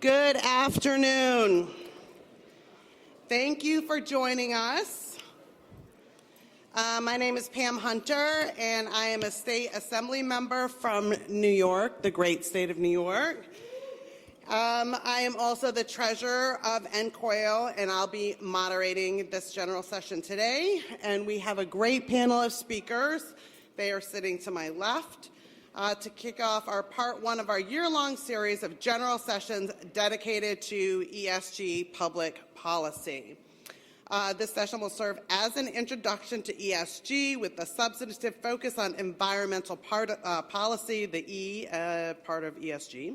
Good afternoon. Thank you for joining us. My name is Pam Hunter, and I am a state assembly member from New York, the great state of New York. I am also the treasurer of NCOIL, and I'll be moderating this general session today. And we have a great panel of speakers. They are sitting to my left. To kick off our part one of our year-long series of general sessions dedicated to ESG public policy. This session will serve as an introduction to ESG with a substantive focus on environmental policy, the E part of ESG.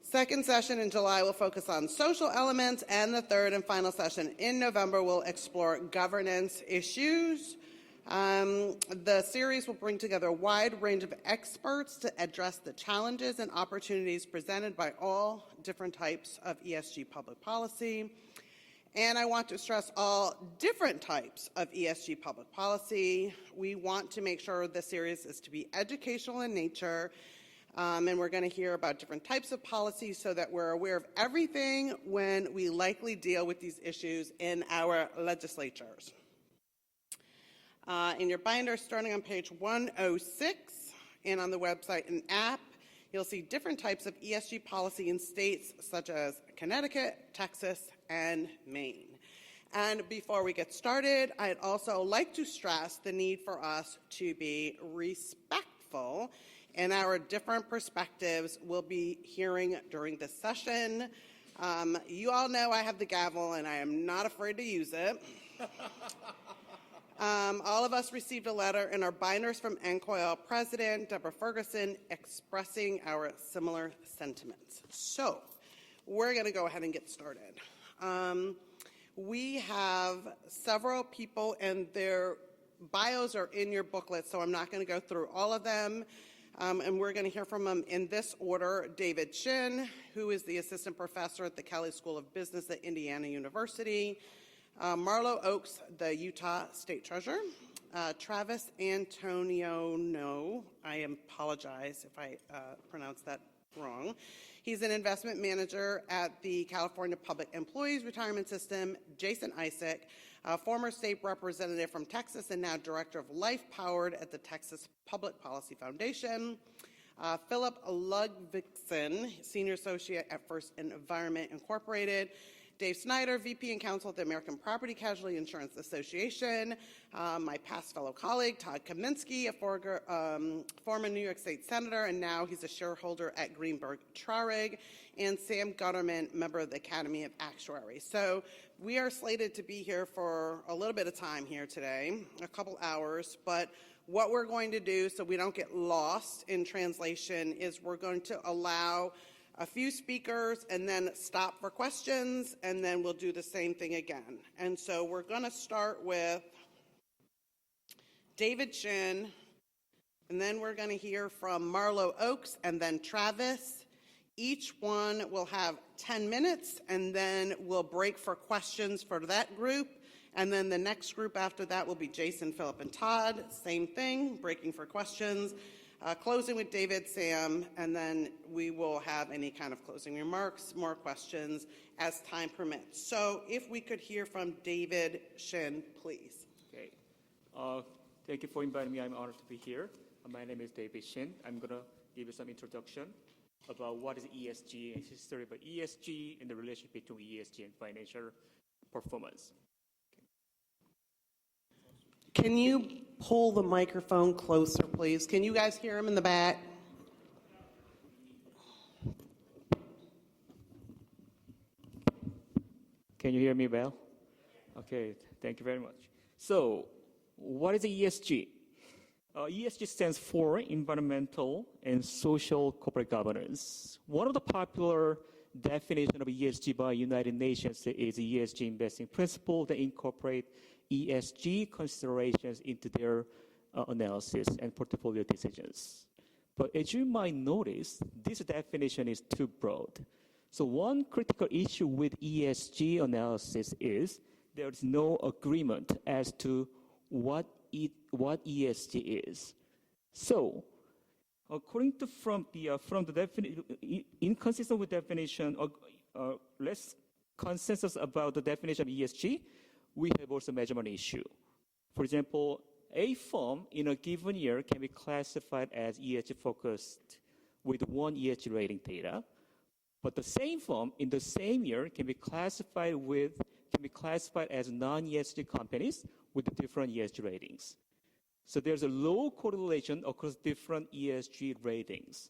Second session in July will focus on social elements, and the third and final session in November will explore governance issues. The series will bring together a wide range of experts to address the challenges and opportunities presented by all different types of ESG public policy. And I want to stress all different types of ESG public policy. We want to make sure the series is to be educational in nature, and we're going to hear about different types of policies so that we're aware of everything when we likely deal with these issues in our legislatures. In your binder, starting on page 106, and on the website and app, you'll see different types of ESG policy in states such as Connecticut, Texas, and Maine. And before we get started, I'd also like to stress the need for us to be respectful in our different perspectives we'll be hearing during this session. You all know I have the gavel, and I am not afraid to use it. All of us received a letter in our binders from NCOIL President Deborah Ferguson expressing our similar sentiments. So we're going to go ahead and get started. We have several people, and their bios are in your booklet, so I'm not going to go through all of them. And we're going to hear from them in this order. David Shin, who is the assistant professor at the Kelley School of Business at Indiana University. Marlo Oakes, the Utah State Treasurer. Travis Antonio, I apologize if I pronounced that wrong. He's an investment manager at the California Public Employees Retirement System. Jason Isaac, a former state representative from Texas and now director of Life Powered at the Texas Public Policy Foundation. Philip Ludvigsen, senior associate at First Environment Incorporated. Dave Snyder, VP and Counsel at the American Property Casualty Insurance Association. My past fellow colleague, Todd Kaminsky, a former New York State Senator, and now he's a shareholder at Greenberg Traurig. And Sam Gutterman, member of the Academy of Actuaries. So we are slated to be here for a little bit of time here today, a couple hours, but what we're going to do so we don't get lost in translation is we're going to allow a few speakers and then stop for questions, and then we'll do the same thing again. And so we're going to start with David Shin, and then we're going to hear from Marlo Oakes and then Travis. Each one will have 10 minutes, and then we'll break for questions for that group. And then the next group after that will be Jason, Philip, and Todd. Same thing, breaking for questions. Closing with David, Sam, and then we will have any kind of closing remarks, more questions as time permits. So if we could hear from David Shin, please. Okay. Thank you for inviting me. I'm honored to be here. My name is David Shin. I'm going to give you some introduction about what is ESG and history about ESG and the relationship between ESG and financial performance. Can you pull the microphone closer, please? Can you guys hear him in the back? Can you hear me well? Okay, thank you very much. So, what is ESG? ESG stands for Environmental and Social Corporate Governance. One of the popular definitions of ESG by United Nations is ESG investing principle that incorporate ESG considerations into their analysis and portfolio decisions. But as you might notice, this definition is too broad. So one critical issue with ESG analysis is there is no agreement as to what ESG is. So According to from the inconsistent with definition, less consensus about the definition of ESG, we have also measurement issue. For example, a firm in a given year can be classified as ESG focused with one ESG rating data, but the same firm in the same year can be classified as non-ESG companies with different ESG ratings. So there's a low correlation across different ESG ratings.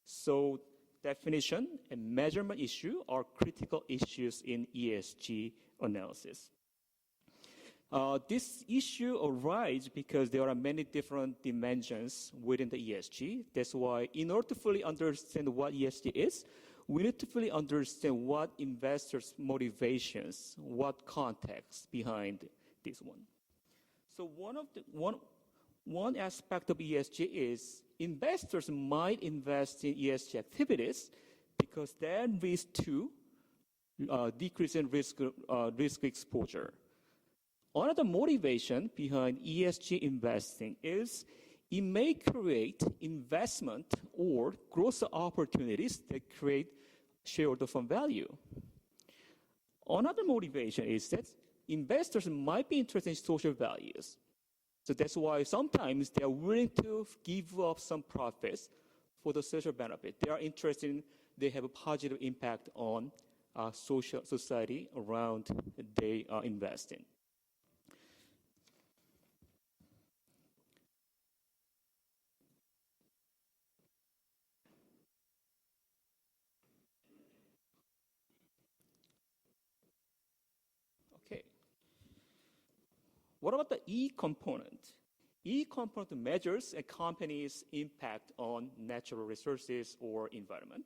So definition and measurement issue are critical issues in ESG analysis. This issue arises because there are many different dimensions within the ESG. That's why in order to fully understand what ESG is, we need to fully understand what investors' motivations, what context behind this one. So one aspect of ESG is investors might invest in ESG activities because that leads to decrease in risk exposure. Another motivation behind ESG investing is it may create investment or growth opportunities that create shareholder firm value. Another motivation is that investors might be interested in social values. So that's why sometimes they are willing to give up some profits for the social benefit. They are interested in, they have a positive impact on social society around they invest in. Okay. What about the E component? E component measures a company's impact on natural resources or environment.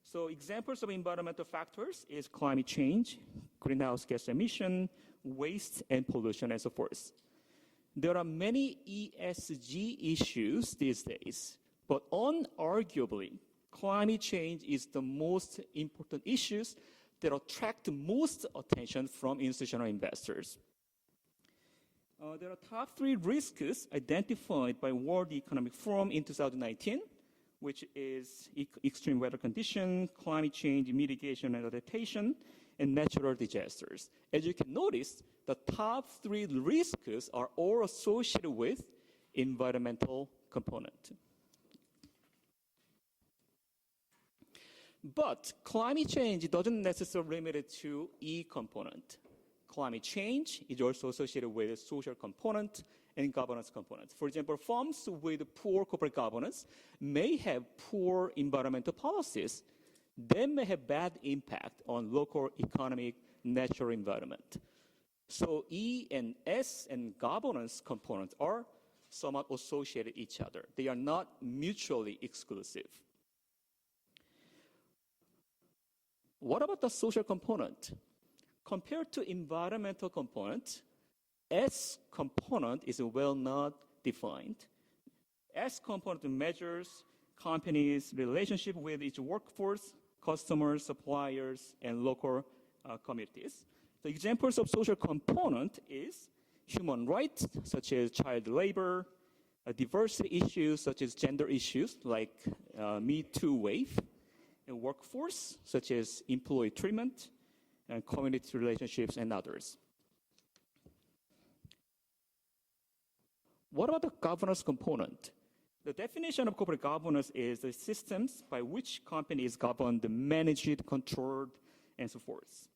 So examples of environmental factors is climate change, greenhouse gas emission, waste and pollution, and so forth. There are many ESG issues these days, but unarguably, climate change is the most important issues that attract the most attention from institutional investors. There are top 3 risks identified by World Economic Forum in 2019, which is extreme weather condition, climate change, mitigation and adaptation, and natural disasters. As you can notice, the top 3 risks are all associated with environmental component. But climate change doesn't necessarily limit it to E component. Climate change is also associated with a social component and governance component. For example, firms with poor corporate governance may have poor environmental policies. They may have bad impact on local economic natural environment. So E and S and governance components are somewhat associated with each other. They are not mutually exclusive. What about the social component? Compared to environmental component, S component is well not defined. S component measures companies' relationship with its workforce, customers, suppliers, and local communities. The examples of social component is human rights, such as child labor, diversity issues, such as gender issues, like Me Too wave, and workforce, such as employee treatment, and community relationships, and others. What about the governance component? The definition of corporate governance is the systems by which company is governed, managed, controlled, and so forth.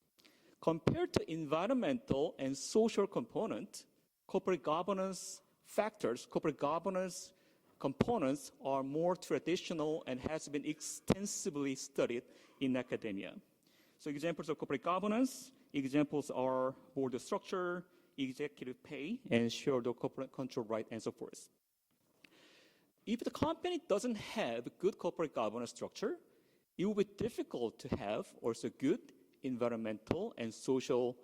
Compared to environmental and social component, corporate governance factors, corporate governance components are more traditional and has been extensively studied in academia. So examples of corporate governance, examples are board structure, executive pay, and shareholder corporate control right, and so forth. If the company doesn't have good corporate governance structure, it will be difficult to have also good environmental and social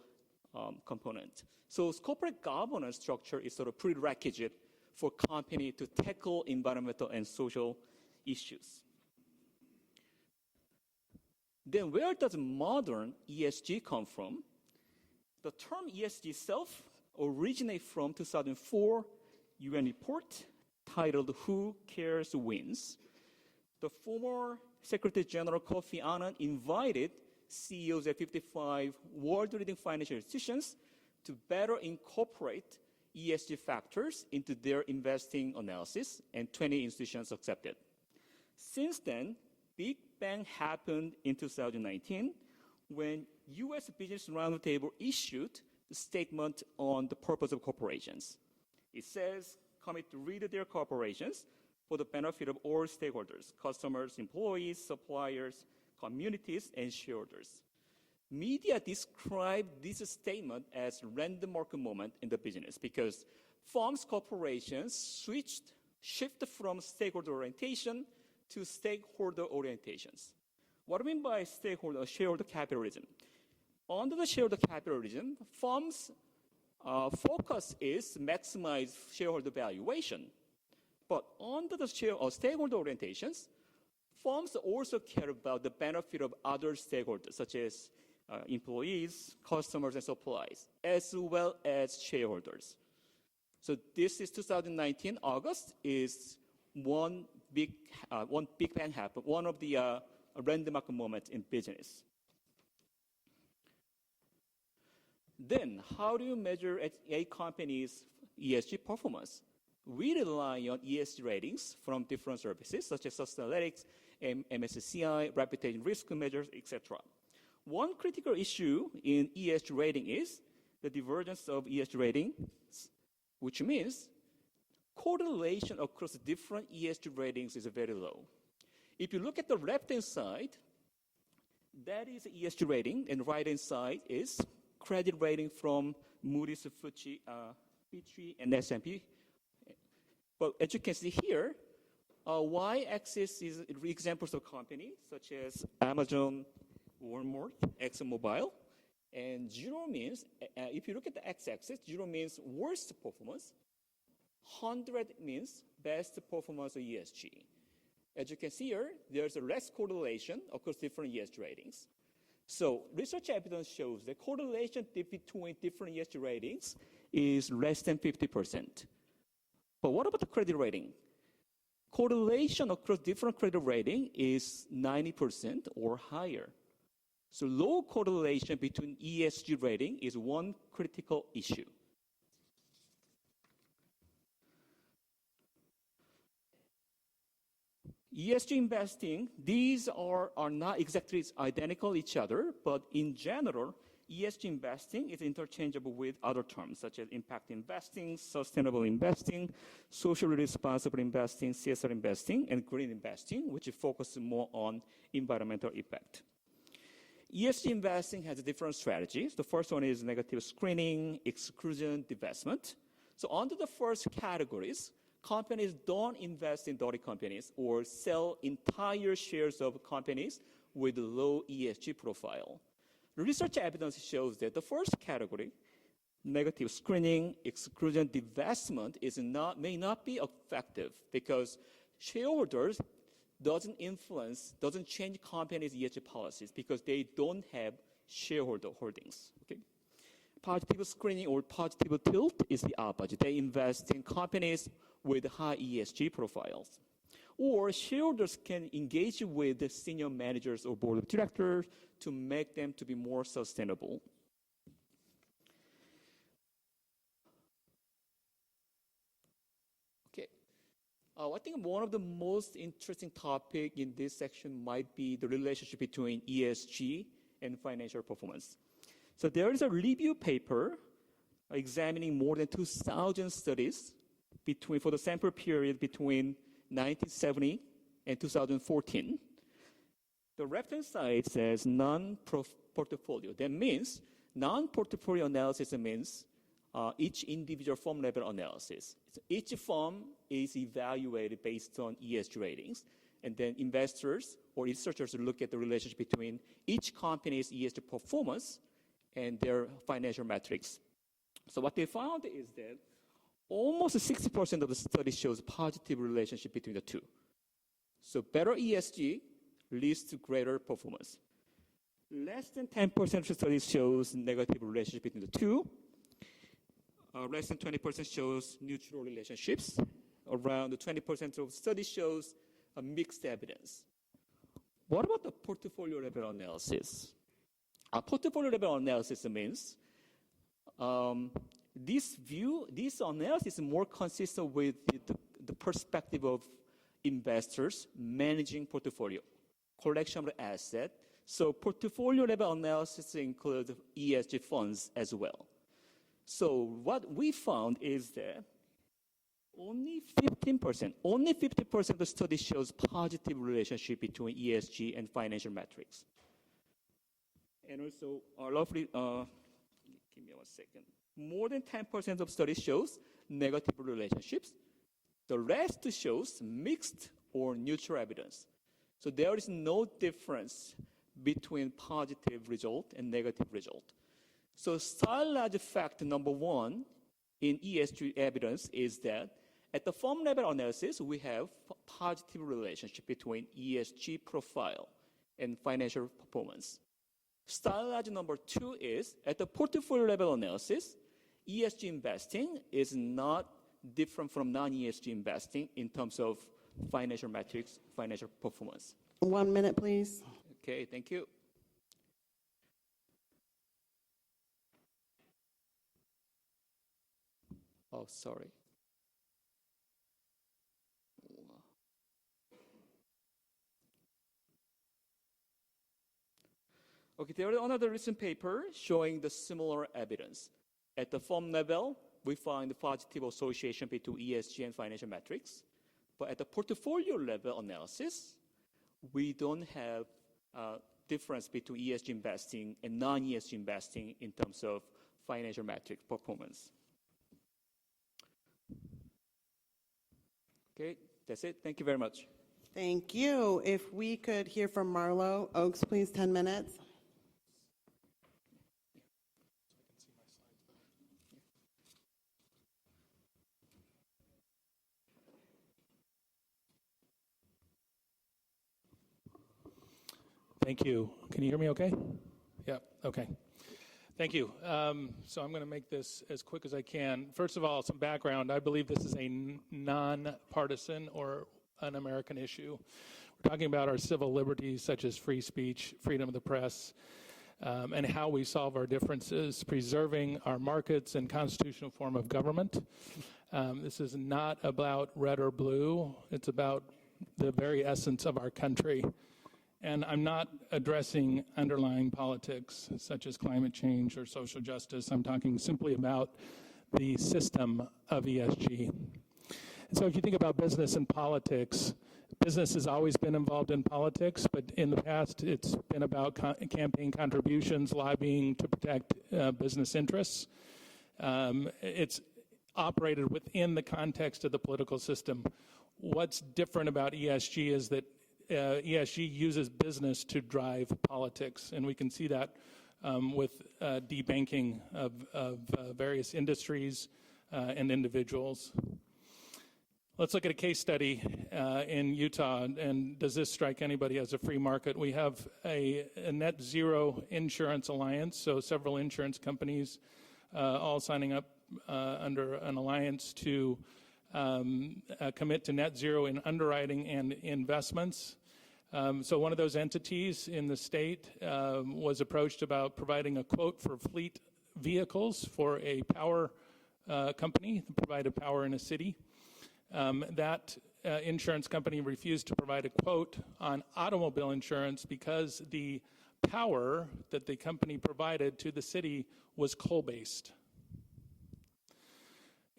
component. So corporate governance structure is sort of prerequisite for company to tackle environmental and social issues. Then where does modern ESG come from? The term ESG itself originates from 2004 UN report titled Who Cares Wins. The former Secretary General Kofi Annan invited CEOs at 55 world-leading financial institutions to better incorporate ESG factors into their investing analysis, and 20 institutions accepted. Since then, Big Bang happened in 2019 when U.S. Business Roundtable issued a statement on the purpose of corporations. It says, commit to lead their corporations for the benefit of all stakeholders, customers, employees, suppliers, communities, and shareholders. Media described this statement as a landmark moment in the business because firms, corporations shift from stakeholder orientation to stakeholder orientations. What do I mean by shareholder capitalism? Under the shareholder capitalism, firms' focus is maximize shareholder valuation. But under the stakeholder orientations, firms also care about the benefit of other stakeholders, such as employees, customers, and suppliers, as well as shareholders. So this is 2019, August, is one big bang happened, one of the landmark moments in business. Then, how do you measure a company's ESG performance? We rely on ESG ratings from different services, such as Sustainalytics, MSCI, reputation risk measures, etc. One critical issue in ESG rating is the divergence of ESG ratings, which means correlation across different ESG ratings is very low. If you look at the left-hand side, that is ESG rating, and right-hand side is credit rating from Moody's, Fitch, and S&P. But as you can see here, y-axis is examples of companies such as Amazon, Walmart, ExxonMobil, and zero means, if you look at the x-axis, zero means worst performance, 100 means best performance of ESG. As you can see here, there's a less correlation across different ESG ratings. So research evidence shows that correlation between different ESG ratings is less than 50%. But what about the credit rating? Correlation across different credit rating is 90% or higher. So low correlation between ESG rating is one critical issue. ESG investing, these are not exactly identical each other, but in general, ESG investing is interchangeable with other terms such as impact investing, sustainable investing, socially responsible investing, CSR investing, and green investing, which focuses more on environmental impact. ESG investing has different strategies. The first one is negative screening, exclusion, divestment. So under the first categories, companies don't invest in dirty companies or sell entire shares of companies with low ESG profile. Research evidence shows that the first category, negative screening, exclusion, divestment, may not be effective because shareholders doesn't change companies' ESG policies because they don't have shareholder holdings. Okay? Positive screening or positive tilt is the opposite. They invest in companies with high ESG profiles. Or shareholders can engage with the senior managers or board of directors to make them to be more sustainable. Okay. I think one of the most interesting topics in this section might be the relationship between ESG and financial performance. So there is a review paper examining more than 2,000 studies for the sample period between 1970 and 2014. The left-hand side says non-portfolio. That means non-portfolio analysis means each individual firm level analysis. So each firm is evaluated based on ESG ratings, and then investors or researchers look at the relationship between each company's ESG performance and their financial metrics. So what they found is that almost 60% of the study shows positive relationship between the two. So better ESG leads to greater performance. Less than 10% of the studies shows negative relationship between the two. Less than 20% shows neutral relationships. around 20% of study shows a mixed evidence. What about the portfolio level analysis? A portfolio level analysis means this analysis is more consistent with the perspective of investors managing portfolio, collection of asset. So portfolio level analysis includes ESG funds as well. So what we found is that only 50% of the study shows positive relationship between ESG and financial metrics. And also, roughly, give me 1 second. More than 10% of studies shows negative relationships. The rest shows mixed or neutral evidence. So there is no difference between positive result and negative result. So stylized fact number 1 in ESG evidence is that at the firm level analysis, we have positive relationship between ESG profile and financial performance. Stylized number 2 is at the portfolio level analysis, ESG investing is not different from non-ESG investing in terms of financial metrics, financial performance. 1 minute, please. Okay, thank you. Oh, sorry. Okay, there is another recent paper showing the similar evidence. At the firm level, we find the positive association between ESG and financial metrics. But at the portfolio level analysis, we don't have a difference between ESG investing and non-ESG investing in terms of financial metric performance. Okay, that's it. Thank you very much. Thank you. If we could hear from Marlo Oaks, please, 10 minutes. Thank you. Can you hear me okay? Yeah, okay. Thank you. So I'm going to make this as quick as I can. First of all, some background. I believe this is a non-partisan or an American issue. We're talking about our civil liberties such as free speech, freedom of the press, and how we solve our differences, preserving our markets and constitutional form of government. This is not about red or blue. It's about the very essence of our country. And I'm not addressing underlying politics such as climate change or social justice. I'm talking simply about the system of ESG. And so if you think about business and politics, business has always been involved in politics, but in the past it's been about campaign contributions, lobbying to protect business interests. It's operated within the context of the political system. What's different about ESG is that ESG uses business to drive politics, and we can see that with debanking of various industries and individuals. Let's look at a case study in Utah, and does this strike anybody as a free market? We have a net zero insurance alliance, so several insurance companies all signing up under an alliance to commit to net zero in underwriting and investments. So one of those entities in the state was approached about providing a quote for fleet vehicles for a power company that provided power in a city. That insurance company refused to provide a quote on automobile insurance because the power that the company provided to the city was coal-based.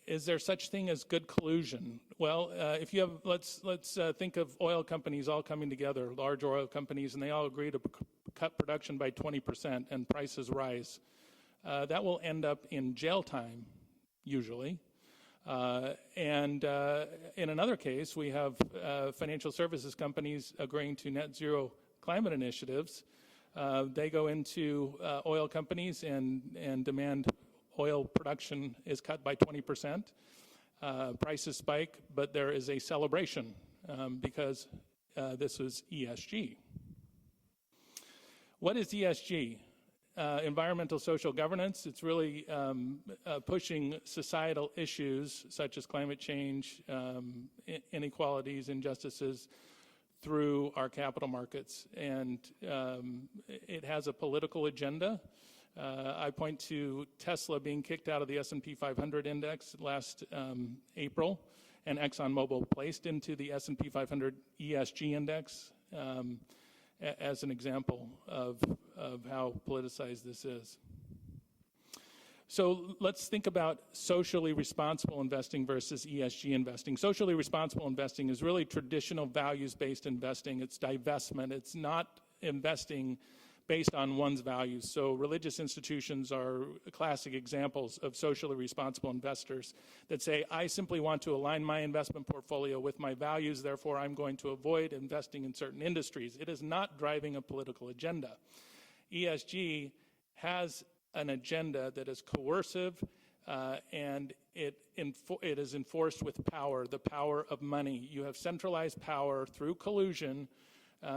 Is there such thing as good collusion? Well, if you have, let's think of oil companies all coming together, large oil companies, and they all agree to cut production by 20% and prices rise. That will end up in jail time, usually. And in another case, we have financial services companies agreeing to net zero climate initiatives. They go into oil companies and demand oil production is cut by 20%. Prices spike, but there is a celebration because this is ESG. What is ESG? environmental social governance. It's really pushing societal issues such as climate change, inequalities, injustices through our capital markets. And it has a political agenda. I point to Tesla being kicked out of the S&P 500 index last April, and ExxonMobil placed into the S&P 500 ESG index as an example of how politicized this is. So let's think about socially responsible investing versus ESG investing. Socially responsible investing is really traditional values-based investing. It's divestment. It's not investing based on one's values. So religious institutions are classic examples of socially responsible investors that say, I simply want to align my investment portfolio with my values, therefore I'm going to avoid investing in certain industries. It is not driving a political agenda. ESG has an agenda that is coercive and it is enforced with power, the power of money. You have centralized power through collusion,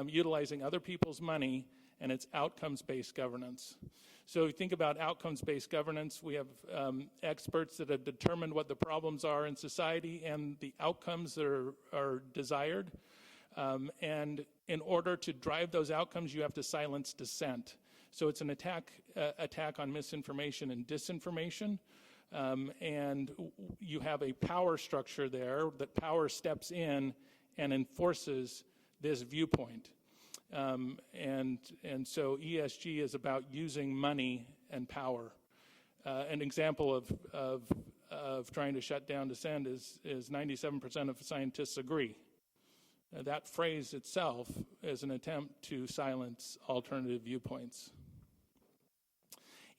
utilizing other people's money, and it's outcomes-based governance. So if you think about outcomes-based governance, we have experts that have determined what the problems are in society and the outcomes that are desired. And in order to drive those outcomes, you have to silence dissent. So it's an attack on misinformation and disinformation. And you have a power structure there that power steps in and enforces this viewpoint. And so ESG is about using money and power. An example of trying to shut down dissent is 97% of scientists agree. That phrase itself is an attempt to silence alternative viewpoints.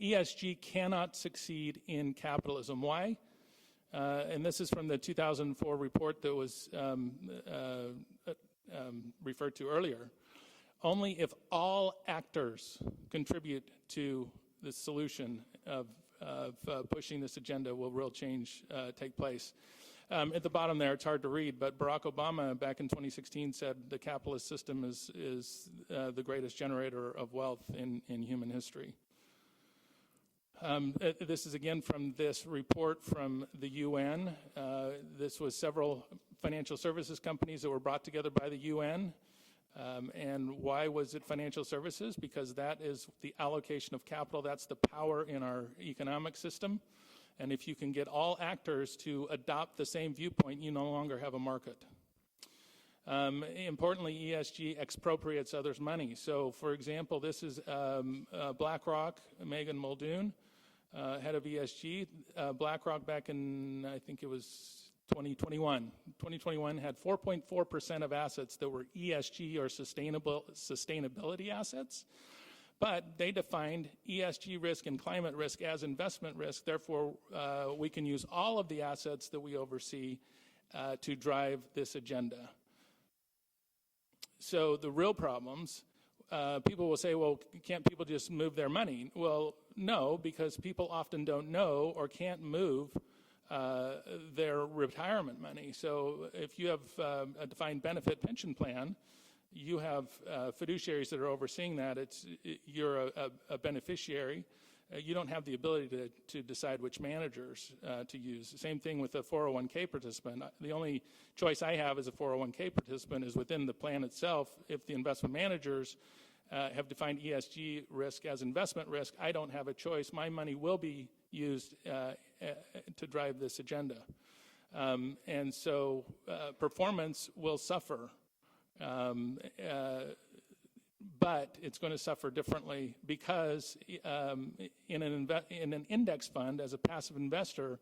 ESG cannot succeed in capitalism. Why? And this is from the 2004 report that was referred to earlier. Only if all actors contribute to the solution of pushing this agenda will real change take place. At the bottom there, it's hard to read, but Barack Obama back in 2016 said the capitalist system is the greatest generator of wealth in human history. This is again from this report from the UN. This was several financial services companies that were brought together by the UN. And why was it financial services? Because that is the allocation of capital. That's the power in our economic system. And if you can get all actors to adopt the same viewpoint, you no longer have a market. Importantly, ESG expropriates others' money. So, for example, this is BlackRock, Megan Muldoon, head of ESG. BlackRock back in, I think it was 2021. 2021 had 4.4% of assets that were ESG or sustainability assets, but they defined ESG risk and climate risk as investment risk. Therefore, we can use all of the assets that we oversee to drive this agenda. So the real problems, people will say, well, can't people just move their money? Well, no, because people often don't know or can't move their retirement money. So if you have a defined benefit pension plan, you have fiduciaries that are overseeing that. You're a beneficiary. You don't have the ability to decide which managers to use. Same thing with a 401k participant. The only choice I have as a 401k participant is within the plan itself. If the investment managers have defined ESG risk as investment risk, I don't have a choice. My money will be used to drive this agenda. And so performance will suffer. But it's going to suffer differently because in an index fund, as a passive investor,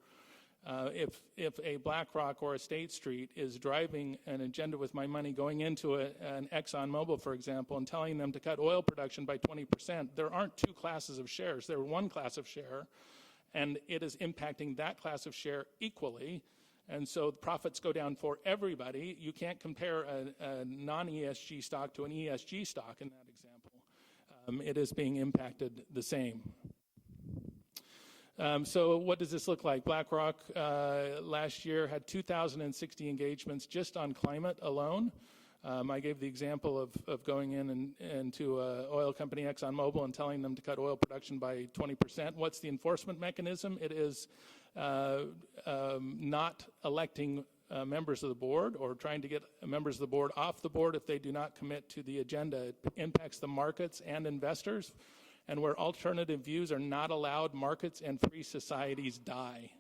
if a BlackRock or a State Street is driving an agenda with my money, going into an ExxonMobil, for example, and telling them to cut oil production by 20%, there aren't two classes of shares. There's one class of share, and it is impacting that class of share equally. And so the profits go down for everybody. You can't compare a non-ESG stock to an ESG stock in that example. It is being impacted the same. So what does this look like? BlackRock last year had 2,060 engagements just on climate alone. I gave the example of going into an oil company, ExxonMobil, and telling them to cut oil production by 20%. What's the enforcement mechanism? It is not electing members of the board or trying to get members of the board off the board if they do not commit to the agenda. It impacts the markets and investors, and where alternative views are not allowed, markets and free societies die.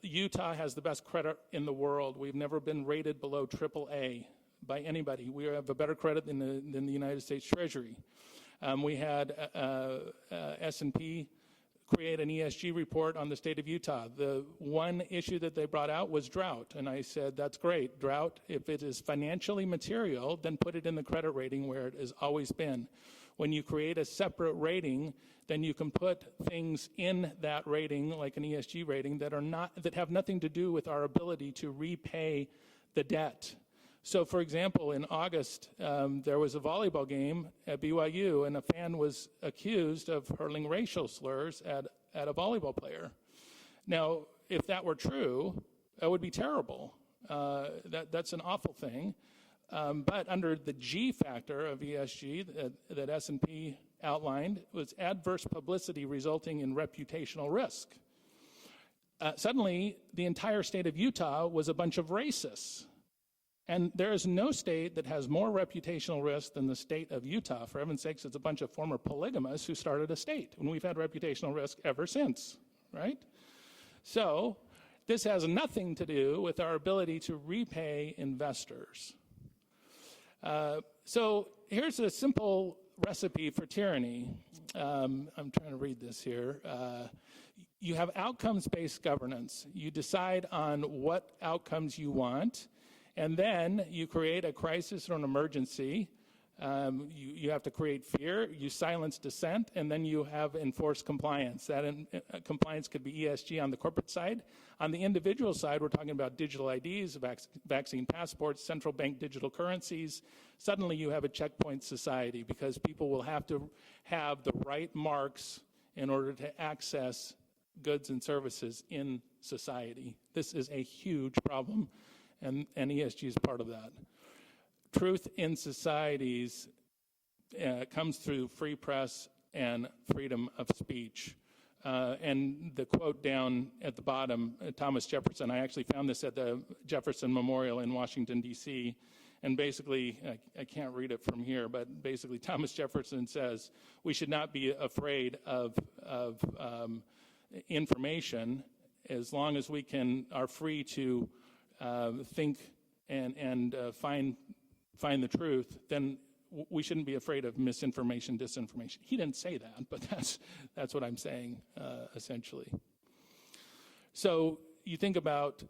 Utah has the best credit in the world. We've never been rated below AAA by anybody. We have a better credit than the United States Treasury. We had S&P create an ESG report on the state of Utah. The one issue that they brought out was drought, and I said, that's great. Drought, if it is financially material, then put it in the credit rating where it has always been. When you create a separate rating, then you can put things in that rating, like an ESG rating, that have nothing to do with our ability to repay the debt. So, for example, in August, there was a volleyball game at BYU, and a fan was accused of hurling racial slurs at a volleyball player. Now, if that were true, that would be terrible. That's an awful thing. But under the G factor of ESG that S&P outlined was adverse publicity resulting in reputational risk. Suddenly, the entire state of Utah was a bunch of racists. And there is no state that has more reputational risk than the state of Utah. For heaven's sakes, it's a bunch of former polygamists who started a state. And we've had reputational risk ever since, right? So this has nothing to do with our ability to repay investors. So here's a simple recipe for tyranny. I'm trying to read this here. You have outcomes-based governance. You decide on what outcomes you want, and then you create a crisis or an emergency. You have to create fear, you silence dissent, and then you have enforced compliance. That compliance could be ESG on the corporate side. On the individual side, we're talking about digital IDs, vaccine passports, central bank digital currencies. Suddenly you have a checkpoint society because people will have to have the right marks in order to access goods and services in society. This is a huge problem, and ESG is part of that. Truth in societies comes through free press and freedom of speech. And the quote down at the bottom, Thomas Jefferson, I actually found this at the Jefferson Memorial in Washington, D.C., and basically, I can't read it from here, but basically Thomas Jefferson says, we should not be afraid of information as long as we are free to think and find the truth, then we shouldn't be afraid of misinformation, disinformation. He didn't say that, but that's what I'm saying, essentially. So you think about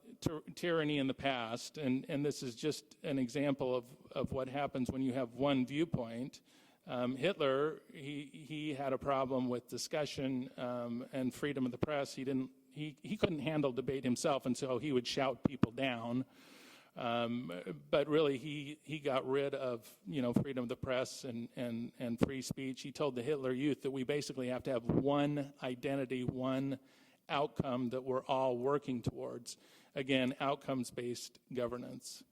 tyranny in the past, and this is just an example of what happens when you have one viewpoint. Hitler, he had a problem with discussion and freedom of the press. He couldn't handle debate himself, and so he would shout people down. But really, he got rid of freedom of the press and free speech. He told the Hitler Youth that we basically have to have one identity, one outcome that we're all working towards. Again, outcomes-based governance.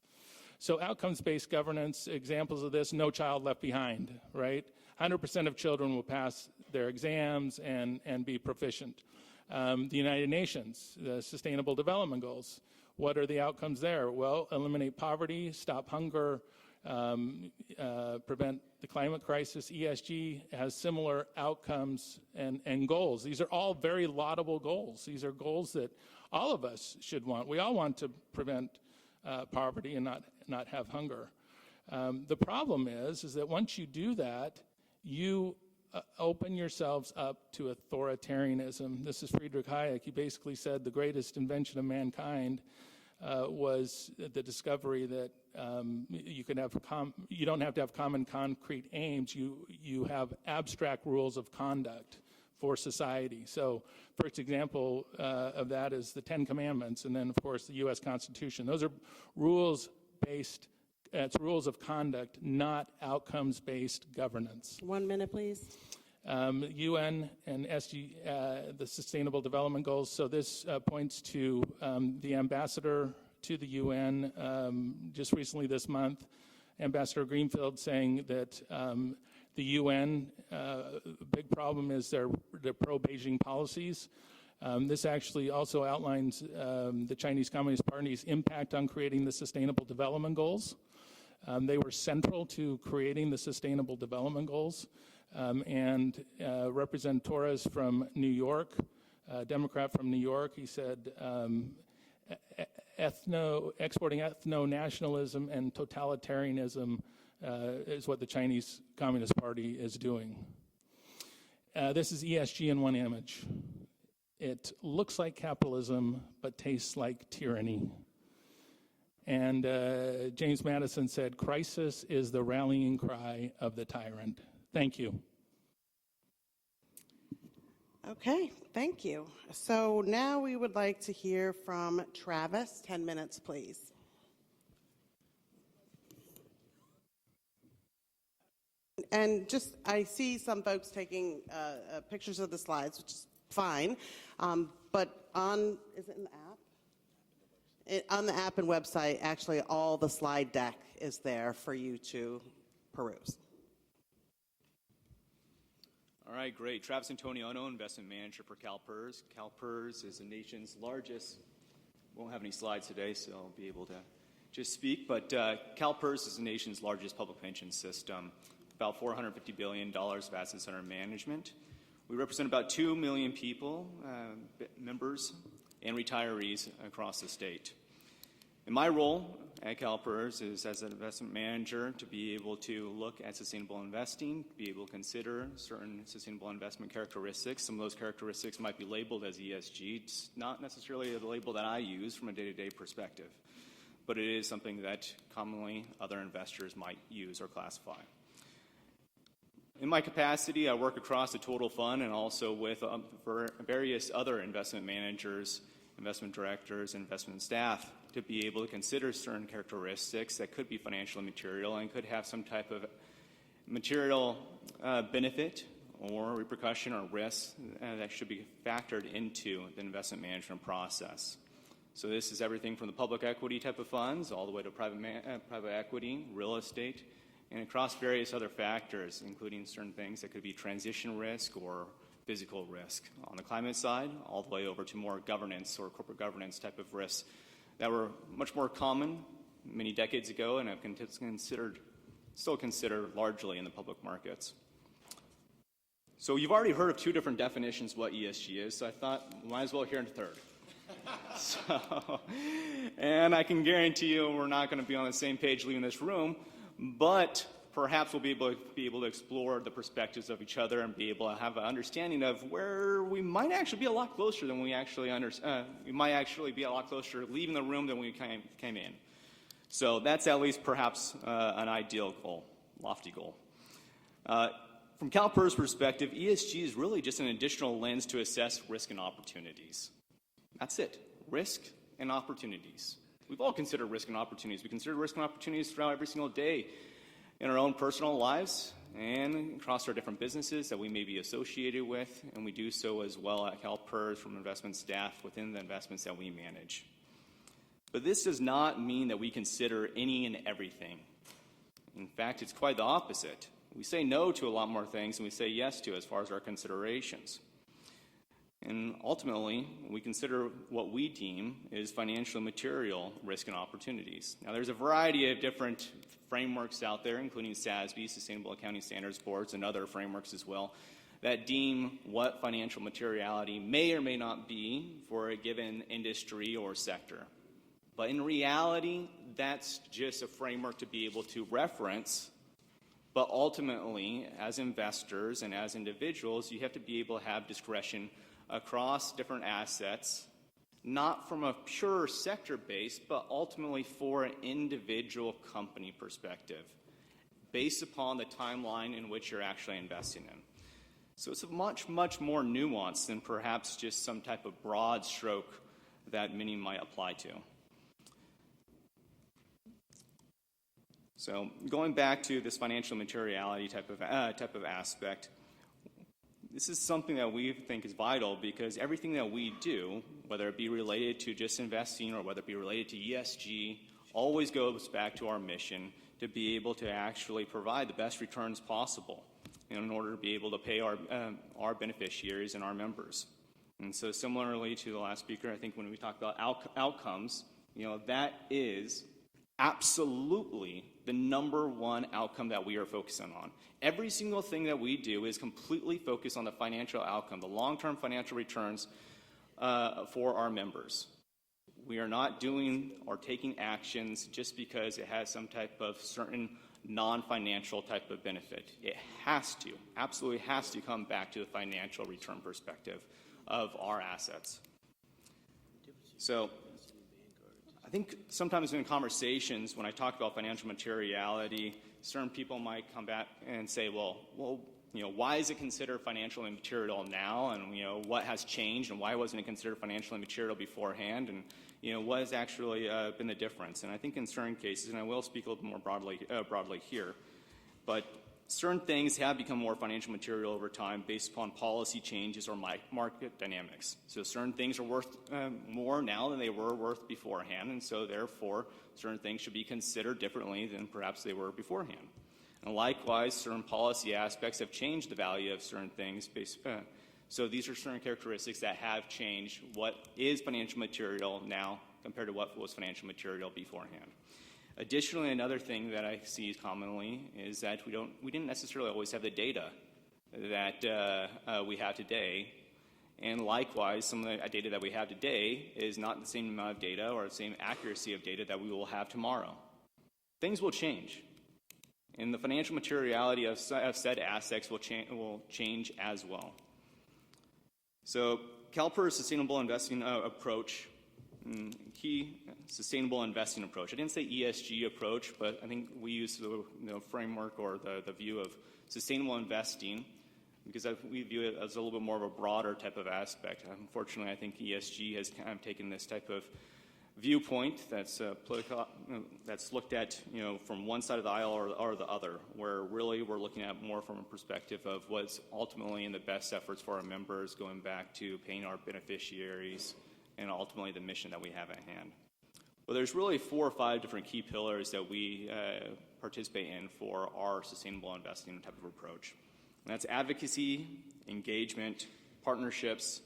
So outcomes-based governance, examples of this, no child left behind, right? 100% of children will pass their exams and be proficient. The United Nations, the Sustainable Development Goals. What are the outcomes there? Well, eliminate poverty, stop hunger, prevent the climate crisis. ESG has similar outcomes and goals. These are all very laudable goals. These are goals that all of us should want. We all want to prevent poverty and not have hunger. The problem is that once you do that, you open yourselves up to authoritarianism. This is Friedrich Hayek. He basically said the greatest invention of mankind was the discovery that you don't have to have common concrete aims. You have abstract rules of conduct for society. So, first example of that is the Ten Commandments, and then of course the U.S. Constitution. Those are rules-based. It's rules of conduct, not outcomes-based governance. 1 minute, please. UN and SG, the Sustainable Development Goals. So this points to the ambassador to the UN just recently this month, Ambassador Greenfield saying that the UN, big problem is their pro-Beijing policies. This actually also outlines the Chinese Communist Party's impact on creating the Sustainable Development Goals. They were central to creating the Sustainable Development Goals. And Representative Torres from New York, Democrat from New York, he said, exporting ethno-nationalism and totalitarianism is what the Chinese Communist Party is doing. This is ESG in one image. It looks like capitalism, but tastes like tyranny. And James Madison said, crisis is the rallying cry of the tyrant. Thank you. Okay, thank you. So now we would like to hear from Travis. 10 minutes, please. And just, I see some folks taking pictures of the slides, which is fine. But is it in the app? On the app and website, actually all the slide deck is there for you to peruse. All right, great. Travis Antoniano, investment manager for CalPERS. CalPERS is the nation's largest, won't have any slides today, so I'll be able to just speak, but CalPERS is the nation's largest public pension system, about $450 billion of assets under management. We represent about 2 million people, members, and retirees across the state. And my role at CalPERS is as an investment manager to be able to look at sustainable investing, be able to consider certain sustainable investment characteristics. Some of those characteristics might be labeled as ESG. It's not necessarily the label that I use from a day-to-day perspective, but it is something that commonly other investors might use or classify. In my capacity, I work across the total fund and also with various other investment managers, investment directors, and investment staff to be able to consider certain characteristics that could be financially material and could have some type of material benefit or repercussion or risk that should be factored into the investment management process. So this is everything from the public equity type of funds all the way to private equity, real estate, and across various other factors, including certain things that could be transition risk or physical risk on the climate side, all the way over to more governance or corporate governance type of risks that were much more common many decades ago and have still considered largely in the public markets. So you've already heard of two different definitions of what ESG is, so I thought might as well hear a third. And I can guarantee you we're not going to be on the same page leaving this room, but perhaps we'll be able to explore the perspectives of each other and be able to have an understanding of where we might actually be a lot closer than we actually we might actually be a lot closer leaving the room than we came in. So that's at least perhaps an ideal goal, lofty goal. From CalPERS' perspective, ESG is really just an additional lens to assess risk and opportunities. That's it, risk and opportunities. We've all considered risk and opportunities. We consider risk and opportunities throughout every single day in our own personal lives and across our different businesses that we may be associated with, and we do so as well at CalPERS from investment staff within the investments that we manage. But this does not mean that we consider any and everything. In fact, it's quite the opposite. We say no to a lot more things than we say yes to as far as our considerations. And ultimately, we consider what we deem is financial material risk and opportunities. Now, there's a variety of different frameworks out there, including SASB, Sustainable Accounting Standards Boards, and other frameworks as well, that deem what financial materiality may or may not be for a given industry or sector. But in reality, that's just a framework to be able to reference. But ultimately, as investors and as individuals, you have to be able to have discretion across different assets, not from a pure sector base, but ultimately for an individual company perspective, based upon the timeline in which you're actually investing in. So it's much, much more nuanced than perhaps just some type of broad stroke that many might apply to. So going back to this financial materiality type of aspect, This is something that we think is vital because everything that we do, whether it be related to just investing or whether it be related to ESG, always goes back to our mission to be able to actually provide the best returns possible in order to be able to pay our beneficiaries and our members. And so similarly to the last speaker, I think when we talk about outcomes, that is absolutely the number one outcome that we are focusing on. Every single thing that we do is completely focused on the financial outcome, the long-term financial returns for our members. We are not doing or taking actions just because it has some type of certain non-financial type of benefit. It absolutely has to come back to the financial return perspective of our assets. So I think sometimes in conversations, when I talk about financial materiality, certain people might come back and say, well, why is it considered financially immaterial now? And, what has changed and why wasn't it considered financially immaterial beforehand? And, what has actually been the difference? And I think in certain cases, and I will speak a little bit more broadly here, but certain things have become more financial material over time based upon policy changes or market dynamics. So certain things are worth more now than they were worth beforehand, and so therefore certain things should be considered differently than perhaps they were beforehand. And likewise, certain policy aspects have changed the value of certain things. So these are certain characteristics that have changed what is financial material now compared to what was financial material beforehand. Additionally, another thing that I see commonly is that we didn't necessarily always have the data that we have today. And likewise, some of the data that we have today is not the same amount of data or the same accuracy of data that we will have tomorrow. Things will change. And the financial materiality of said assets will change as well. So CalPERS sustainable investing approach, key sustainable investing approach. I didn't say ESG approach, but I think we use the framework or the view of sustainable investing because we view it as a little bit more of a broader type of aspect. Unfortunately, I think ESG has kind of taken this type of viewpoint that's political, that's looked at from one side of the aisle or the other, where really we're looking at more from a perspective of what's ultimately in the best efforts for our members, going back to paying our beneficiaries, and ultimately the mission that we have at hand. Well, there's really 4 or 5 different key pillars that we participate in for our sustainable investing type of approach. And that's advocacy, engagement, partnerships,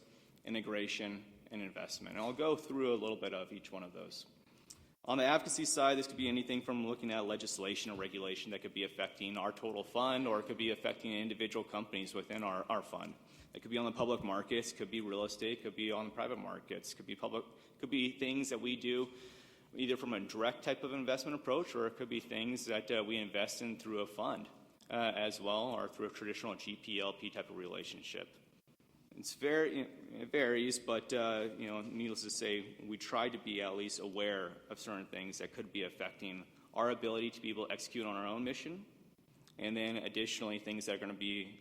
integration, and investment. And I'll go through a little bit of each one of those. On the advocacy side, this could be anything from looking at legislation or regulation that could be affecting our total fund, or it could be affecting individual companies within our fund. It could be on the public markets, could be real estate, could be on the private markets, could be things that we do either from a direct type of investment approach, or it could be things that we invest in through a fund as well, or through a traditional GP-LP type of relationship. It varies, but needless to say, we try to be at least aware of certain things that could be affecting our ability to be able to execute on our own mission, and then additionally things that are going to be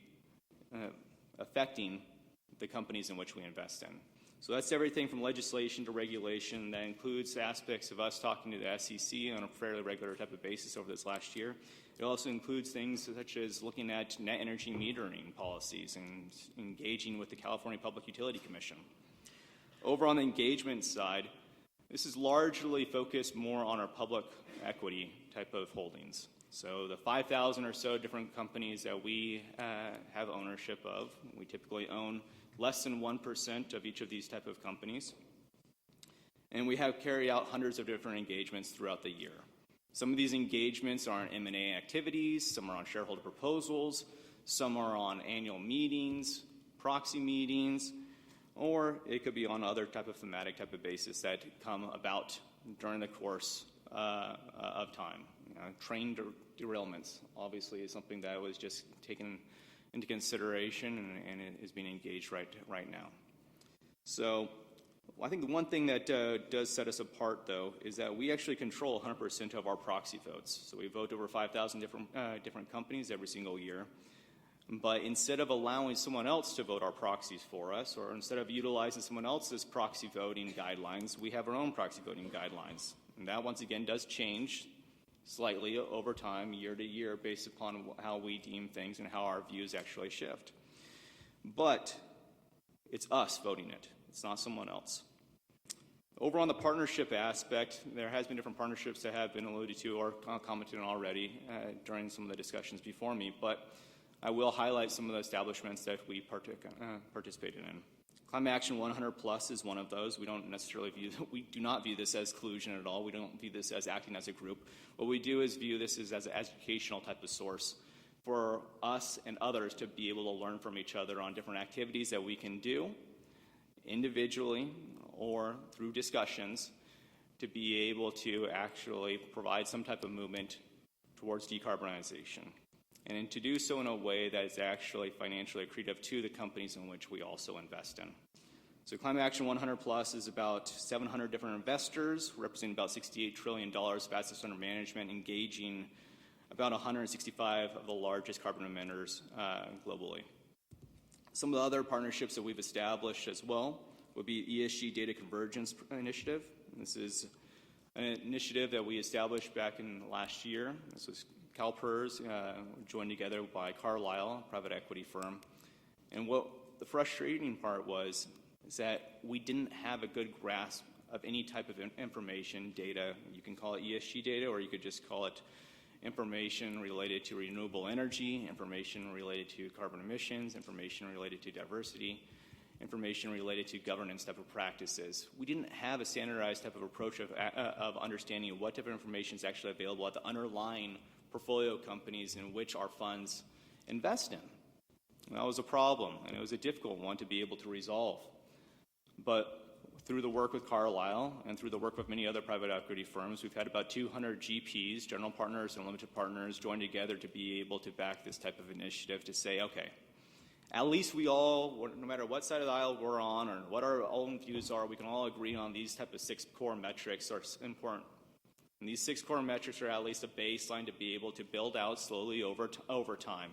affecting the companies in which we invest in. So that's everything from legislation to regulation. That includes aspects of us talking to the SEC on a fairly regular type of basis over this last year. It also includes things such as looking at net energy metering policies and engaging with the California Public Utility Commission. Over on the engagement side, this is largely focused more on our public equity type of holdings. So the 5,000 or so different companies that we have ownership of, we typically own less than 1% of each of these type of companies. And we have carried out hundreds of different engagements throughout the year. Some of these engagements are on M&A activities, some are on shareholder proposals, some are on annual meetings, proxy meetings, or it could be on other type of thematic type of basis that come about during the course of time. Train derailments obviously is something that was just taken into consideration and it is being engaged right now. So I think the one thing that does set us apart, though, is that we actually control 100% of our proxy votes. So we vote over 5,000 different companies every single year. But instead of allowing someone else to vote our proxies for us, or instead of utilizing someone else's proxy voting guidelines, we have our own proxy voting guidelines. And that, once again, does change slightly over time, year to year, based upon how we deem things and how our views actually shift. but it's us voting it. It's not someone else. Over on the partnership aspect, there has been different partnerships that have been alluded to or commented on already during some of the discussions before me, but I will highlight some of the establishments that we participated in. Climate Action 100 Plus is one of those. We do not view this as collusion at all. We don't view this as acting as a group. What we do is view this as an educational type of source for us and others to be able to learn from each other on different activities that we can do individually or through discussions to be able to actually provide some type of movement towards decarbonization, and to do so in a way that is actually financially accretive to the companies in which we also invest in. So Climate Action 100 Plus is about 700 different investors, representing about $68 trillion of assets under management, engaging about 165 of the largest carbon emitters globally. Some of the other partnerships that we've established as well would be ESG Data Convergence Initiative. This is an initiative that we established back in last year. This was CalPERS joined together by Carlyle, a private equity firm. And what the frustrating part was is that we didn't have a good grasp of any type of information, data. You can call it ESG data, or you could just call it information related to renewable energy, information related to carbon emissions, information related to diversity, information related to governance type of practices. We didn't have a standardized type of approach of understanding what type of information is actually available at the underlying portfolio companies in which our funds invest in. And that was a problem, and it was a difficult one to be able to resolve. But through the work with Carlyle and through the work with many other private equity firms, we've had about 200 GPs, general partners and limited partners, join together to be able to back this type of initiative to say, okay, at least we all, no matter what side of the aisle we're on or what our own views are, we can all agree on these type of 6 core metrics are important. And these 6 core metrics are at least a baseline to be able to build out slowly over time.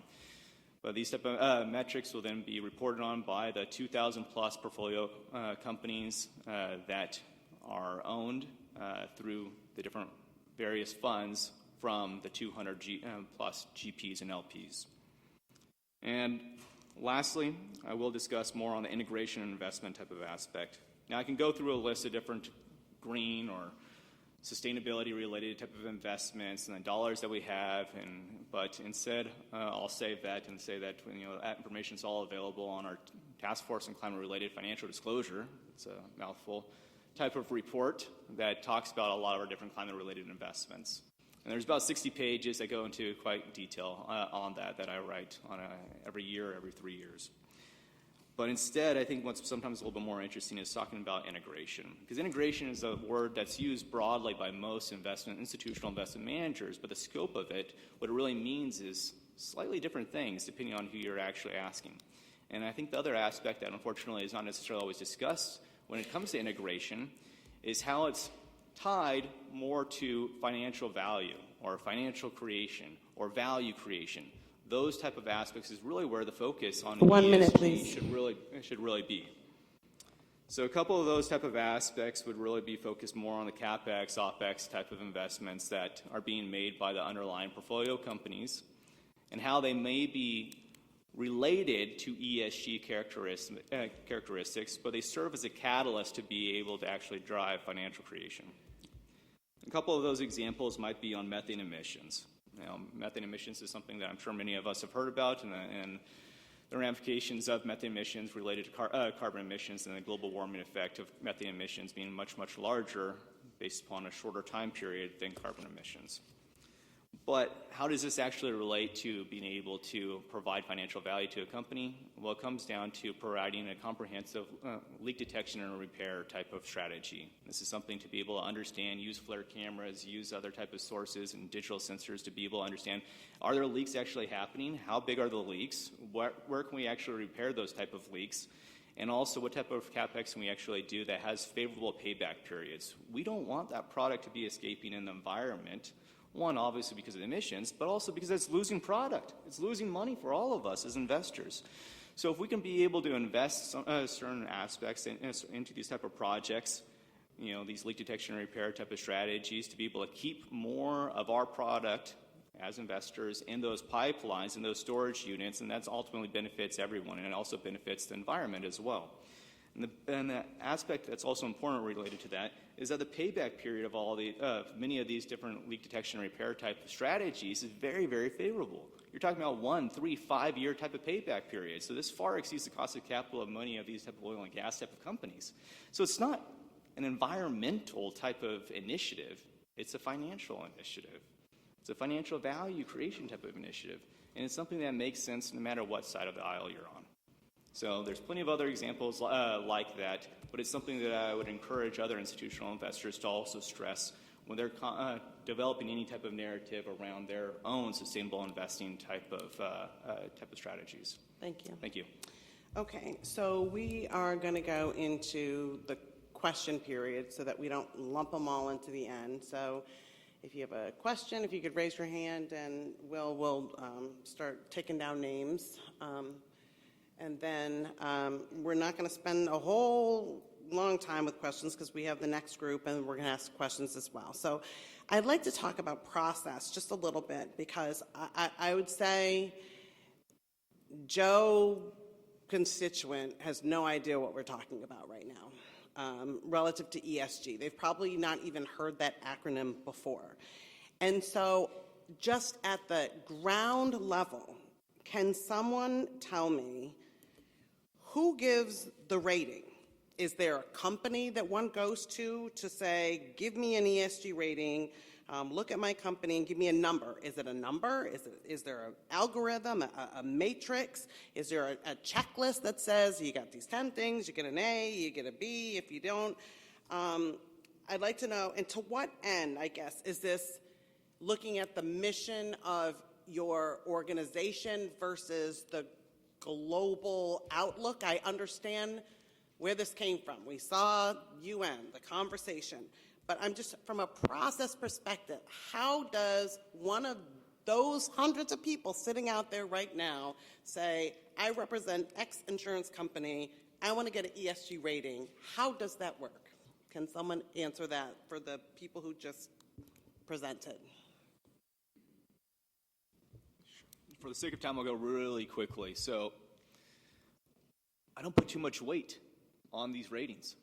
But these type of metrics will then be reported on by the 2,000 plus portfolio companies that are owned through the different various funds from the 200 plus GPs and LPs. And lastly, I will discuss more on the integration and investment type of aspect. Now, I can go through a list of different green or sustainability-related type of investments and the dollars that we have, but instead, I'll save that and say that that information is all available on our Task Force on Climate-Related Financial Disclosure. It's a mouthful type of report that talks about a lot of our different climate-related investments. And there's about 60 pages that go into quite detail on that I write on every year, every 3 years. But instead, I think what's sometimes a little bit more interesting is talking about integration. Because integration is a word that's used broadly by most institutional investment managers, but the scope of it, what it really means is slightly different things depending on who you're actually asking. And I think the other aspect that unfortunately is not necessarily always discussed when it comes to integration is how it's tied more to financial value or financial creation or value creation. Those type of aspects is really where the focus on 1 minute, ESG please. should really be. So a couple of those type of aspects would really be focused more on the CapEx, OpEx type of investments that are being made by the underlying portfolio companies and how they may be related to ESG characteristics, but they serve as a catalyst to be able to actually drive financial creation. A couple of those examples might be on methane emissions. Methane emissions is something that I'm sure many of us have heard about, and the ramifications of methane emissions related to carbon emissions and the global warming effect of methane emissions being much, much larger based upon a shorter time period than carbon emissions. But how does this actually relate to being able to provide financial value to a company? Well, it comes down to providing a comprehensive leak detection and repair type of strategy. This is something to be able to understand, use flare cameras, use other type of sources and digital sensors to be able to understand, are there leaks actually happening? How big are the leaks? Where can we actually repair those type of leaks? And also, what type of CapEx can we actually do that has favorable payback periods? We don't want that product to be escaping in the environment. One, obviously because of emissions, but also because it's losing product. It's losing money for all of us as investors. So if we can be able to invest certain aspects into these type of projects, these leak detection and repair type of strategies to be able to keep more of our product as investors in those pipelines, in those storage units, and that's ultimately benefits everyone, and it also benefits the environment as well. And the aspect that's also important related to that is that the payback period of many of these different leak detection and repair type of strategies is very, very favorable. You're talking about 1, 3, 5-year type of payback period. So this far exceeds the cost of capital of many of these type of oil and gas type of companies. So it's not an environmental type of initiative. It's a financial initiative. It's a financial value creation type of initiative. And it's something that makes sense no matter what side of the aisle you're on. So there's plenty of other examples like that, but it's something that I would encourage other institutional investors to also stress when they're developing any type of narrative around their own sustainable investing type of strategies. Thank you. Thank you. Okay, so we are going to go into the question period so that we don't lump them all into the end. So if you have a question, if you could raise your hand, and we'll start taking down names. And then we're not going to spend a whole long time with questions because we have the next group and we're going to ask questions as well. So I'd like to talk about process just a little bit because I would say Joe constituent has no idea what we're talking about right now relative to ESG. They've probably not even heard that acronym before. And so just at the ground level, can someone tell me who gives the rating? Is there a company that one goes to say, give me an ESG rating, look at my company and give me a number? Is it a number? Is there an algorithm, a matrix? Is there a checklist that says you got these 10 things, you get an A, you get a B if you don't? I'd like to know, and to what end, I guess, is this looking at the mission of your organization versus the global outlook? I understand where this came from. We saw UN, the conversation. But I'm just, from a process perspective, how does one of those hundreds of people sitting out there right now say, I represent X insurance company, I want to get an ESG rating? How does that work? Can someone answer that for the people who just presented? For the sake of time, I'll go really quickly. So I don't put too much weight on these ratings.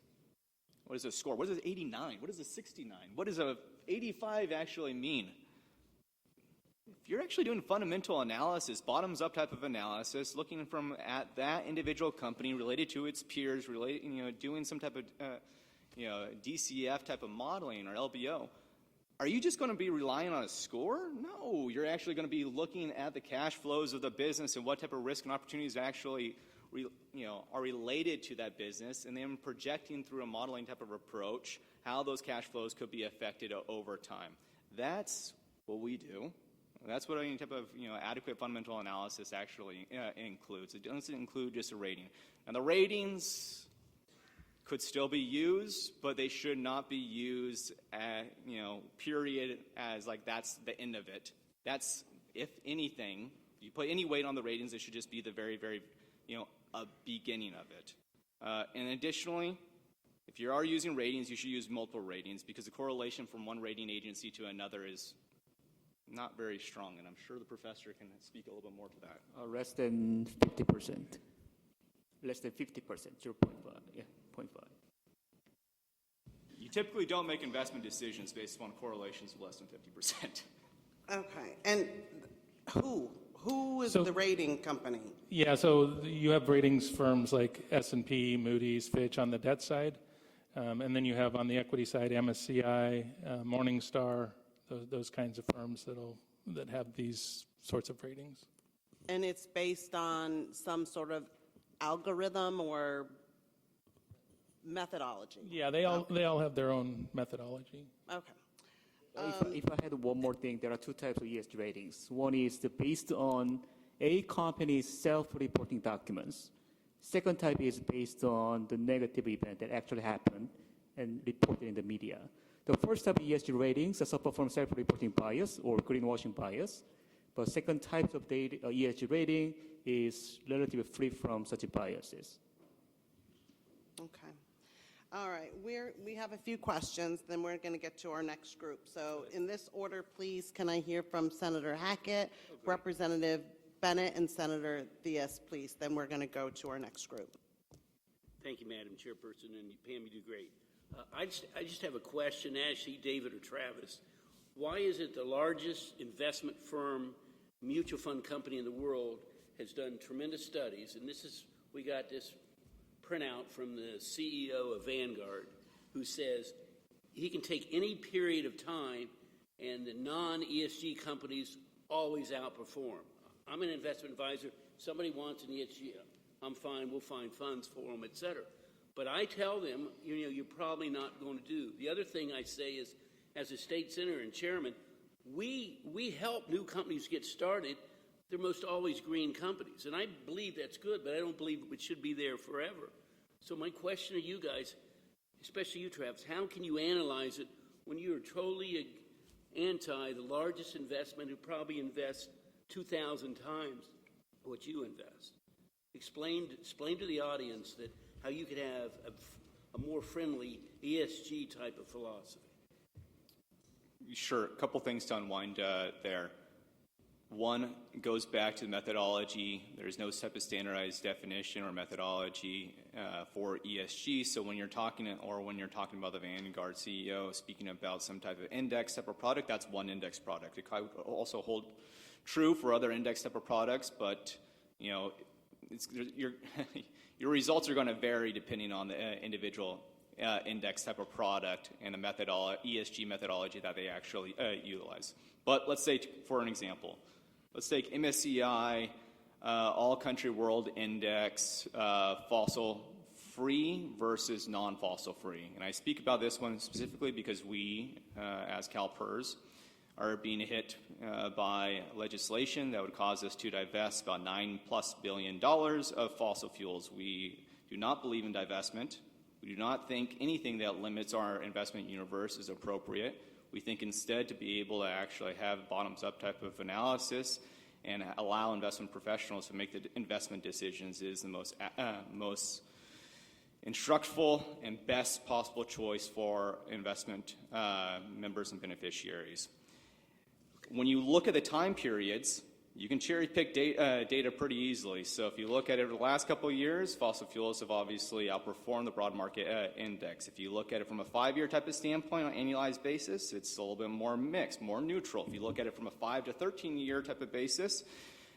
What is a score? What is an 89? What is a 69? What does a 85 actually mean? If you're actually doing fundamental analysis, bottoms-up type of analysis, looking at that individual company related to its peers, doing some type of DCF type of modeling or LBO, are you just going to be relying on a score? No, you're actually going to be looking at the cash flows of the business and what type of risk and opportunities actually are related to that business, and then projecting through a modeling type of approach how those cash flows could be affected over time. That's what we do. That's what any type of adequate fundamental analysis actually includes. It doesn't include just a rating. And the ratings could still be used, but they should not be used period as like that's the end of it. That's, if anything, you put any weight on the ratings, it should just be the very, very, a beginning of it. And additionally, if you are using ratings, you should use multiple ratings because the correlation from one rating agency to another is not very strong, and I'm sure the professor can speak a little bit more to that. Less than 50%. Less than 50%, 0.5, yeah, 0.5. You typically don't make investment decisions based upon correlations of less than 50%. Okay, and who is the rating company? Yeah, so you have ratings firms like S&P, Moody's, Fitch on the debt side. And then you have on the equity side, MSCI, Morningstar, those kinds of firms that have these sorts of ratings. And it's based on some sort of algorithm or methodology? Yeah, they all have their own methodology. Okay. If I had one more thing, there are two types of ESG ratings. One is based on a company's self-reporting documents. Second type is based on the negative event that actually happened and reported in the media. The first type of ESG ratings suffer from self-reporting bias or greenwashing bias. But second type of ESG rating is relatively free from such biases. Okay. All right, we have a few questions, then we're going to get to our next group. So in this order, please, can I hear from Senator Hackett, Representative Bennett, and Senator Diaz, please? Then we're going to go to our next group. Thank you, Madam Chairperson, and Pam, you do great. I just have a question, Ashley, David, or Travis. Why is it the largest investment firm, mutual fund company in the world has done tremendous studies, and we got this printout from the CEO of Vanguard, who says he can take any period of time and the non-ESG companies always outperform. I'm an investment advisor. Somebody wants an ESG, I'm fine, we'll find funds for them, et cetera. But I tell them, you're probably not going to do. The other thing I say is, as a state senator and chairman, we help new companies get started. They're most always green companies. And I believe that's good, but I don't believe it should be there forever. So my question to you guys, especially you, Travis, how can you analyze it when you're totally anti the largest investment who probably invests 2,000 times what you invest? Explain to the audience that how you could have a more friendly ESG type of philosophy. Sure, a couple things to unwind there. One goes back to the methodology. There's no type of standardized definition or methodology for ESG. So when you're talking about the Vanguard CEO speaking about some type of index type of product, that's one index product. It could also hold true for other index type of products, but your results are going to vary depending on the individual index type of product and the ESG methodology that they actually utilize. But let's say, for an example, let's take MSCI All Country World Index fossil free versus non-fossil free. And I speak about this one specifically because we, as CalPERS, are being hit by legislation that would cause us to divest about $9+ billion of fossil fuels. We do not believe in divestment. We do not think anything that limits our investment universe is appropriate. We think instead to be able to actually have bottoms-up type of analysis and allow investment professionals to make the investment decisions is the most instructful and best possible choice for investment members and beneficiaries. When you look at the time periods, you can cherry pick data pretty easily. So if you look at it over the last couple of years, fossil fuels have obviously outperformed the broad market index. If you look at it from a 5-year type of standpoint on an annualized basis, it's a little bit more mixed, more neutral. If you look at it from a 5 to 13-year type of basis,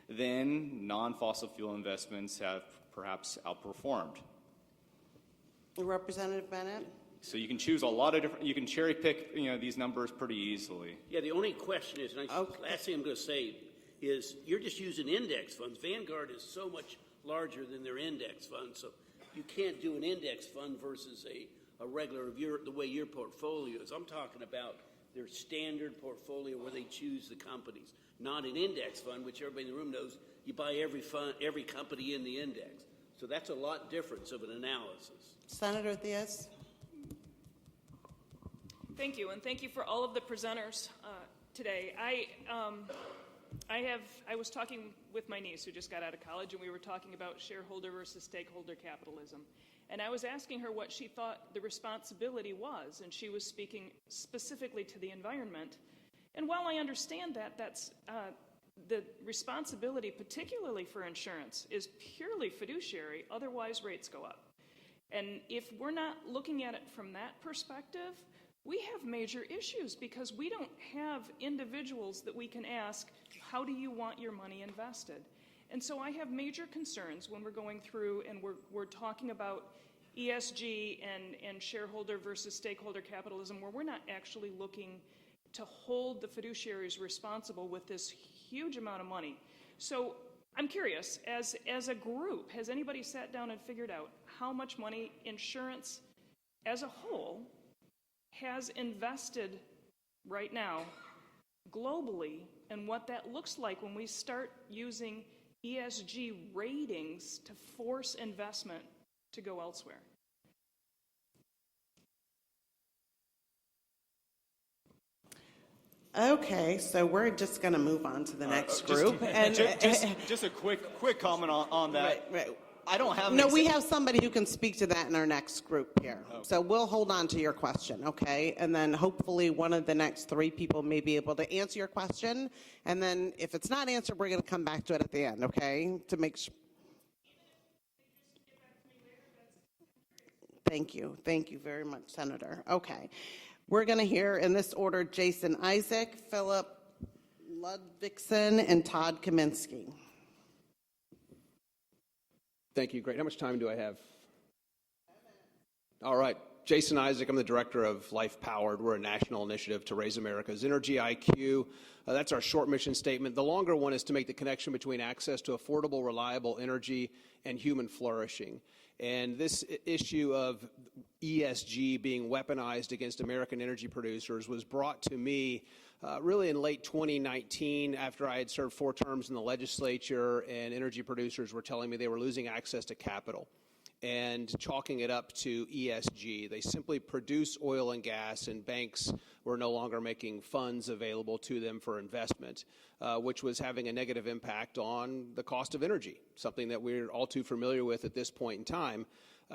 then non-fossil fuel investments have perhaps outperformed. Representative Bennett? So you can choose a lot of different, you can cherry pick these numbers pretty easily. Yeah, the only question is, and last thing I'm going to say is you're just using index funds. Vanguard is so much larger than their index fund, so you can't do an index fund versus a regular of the way your portfolio is. I'm talking about their standard portfolio where they choose the companies, not an index fund, which everybody in the room knows you buy every company in the index. So that's a lot difference of an analysis. Senator Diaz? Thank you, and thank you for all of the presenters today. I was talking with my niece who just got out of college, and we were talking about shareholder versus stakeholder capitalism. And I was asking her what she thought the responsibility was, and she was speaking specifically to the environment. And while I understand that, that's the responsibility, particularly for insurance, is purely fiduciary, otherwise rates go up. And if we're not looking at it from that perspective, we have major issues because we don't have individuals that we can ask, how do you want your money invested? And so I have major concerns when we're going through and we're talking about ESG and shareholder versus stakeholder capitalism, where we're not actually looking to hold the fiduciaries responsible with this huge amount of money. So I'm curious, as a group, has anybody sat down and figured out how much money insurance as a whole has invested right now globally, and what that looks like when we start using ESG ratings to force investment to go elsewhere? Okay, so we're just going to move on to the next group. Just a quick comment on that. Right. I don't have an No, we exa- have somebody who can speak to that in our next group here. So we'll hold on to your question, okay? And then hopefully one of the next three people may be able to answer your question. And then if it's not answered, we're going to come back to it at the end, okay? To make sure. Thank you. Thank you very much, Senator. Okay. We're going to hear in this order Jason Isaac, Philip Ludvigson, and Todd Kaminsky. Thank you. Great. How much time do I have? All right. Jason Isaac, I'm the director of Life Powered. We're a national initiative to raise America's energy IQ. That's our short mission statement. The longer one is to make the connection between access to affordable, reliable energy and human flourishing. And this issue of ESG being weaponized against American energy producers was brought to me really in late 2019 after I had served 4 terms in the legislature and energy producers were telling me they were losing access to capital and chalking it up to ESG. They simply produce oil and gas, and banks were no longer making funds available to them for investment, which was having a negative impact on the cost of energy, something that we're all too familiar with at this point in time.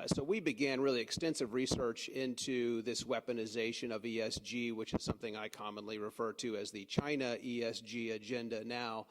So we began really extensive research into this weaponization of ESG, which is something I commonly refer to as the China ESG agenda now,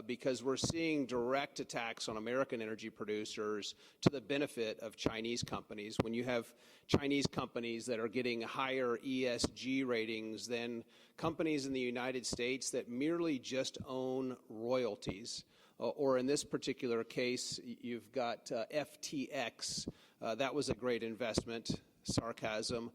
because we're seeing direct attacks on American energy producers to the benefit of Chinese companies. When you have Chinese companies that are getting higher ESG ratings than companies in the United States that merely just own royalties, or in this particular case, you've got FTX. That was a great investment, sarcasm,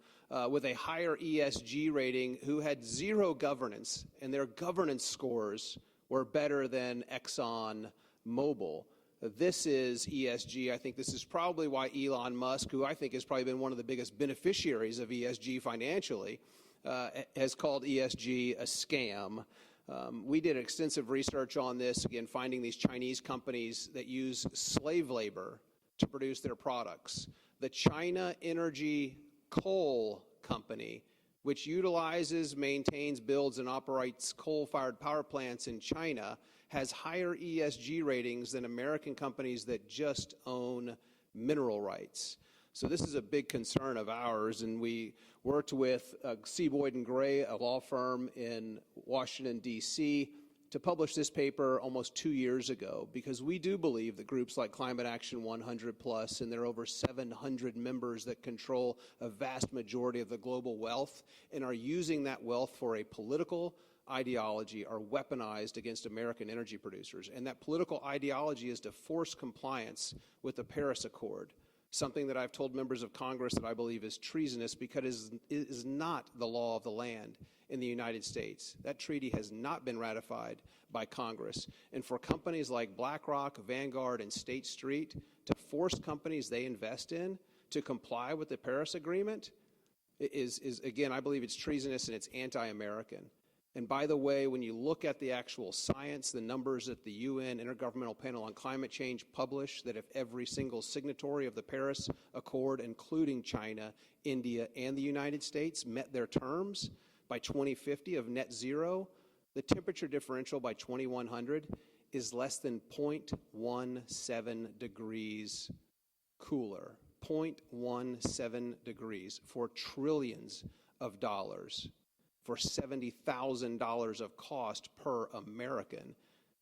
with a higher ESG rating who had zero governance, and their governance scores were better than Exxon Mobil. This is ESG. I think this is probably why Elon Musk, who I think has probably been one of the biggest beneficiaries of ESG financially, has called ESG a scam. We did extensive research on this, again, finding these Chinese companies that use slave labor to produce their products. The China Energy Coal Company, which utilizes, maintains, builds, and operates coal-fired power plants in China, has higher ESG ratings than American companies that just own mineral rights. So this is a big concern of ours, and we worked with C. Boyd & Gray, a law firm in Washington, D.C., to publish this paper almost 2 years ago, because we do believe that groups like Climate Action 100 Plus, and there are over 700 members that control a vast majority of the global wealth and are using that wealth for a political ideology, are weaponized against American energy producers. And that political ideology is to force compliance with the Paris Accord, something that I've told members of Congress that I believe is treasonous because it is not the law of the land in the United States. That treaty has not been ratified by Congress. And for companies like BlackRock, Vanguard, and State Street to force companies they invest in to comply with the Paris Agreement is again, I believe it's treasonous and it's anti-American. And by the way, when you look at the actual science, the numbers that the UN Intergovernmental Panel on Climate Change published, that if every single signatory of the Paris Accord, including China, India, and the United States, met their terms by 2050 of net zero, the temperature differential by 2100 is less than 0.17 degrees cooler. 0.17 degrees for trillions of dollars, for $70,000 of cost per American.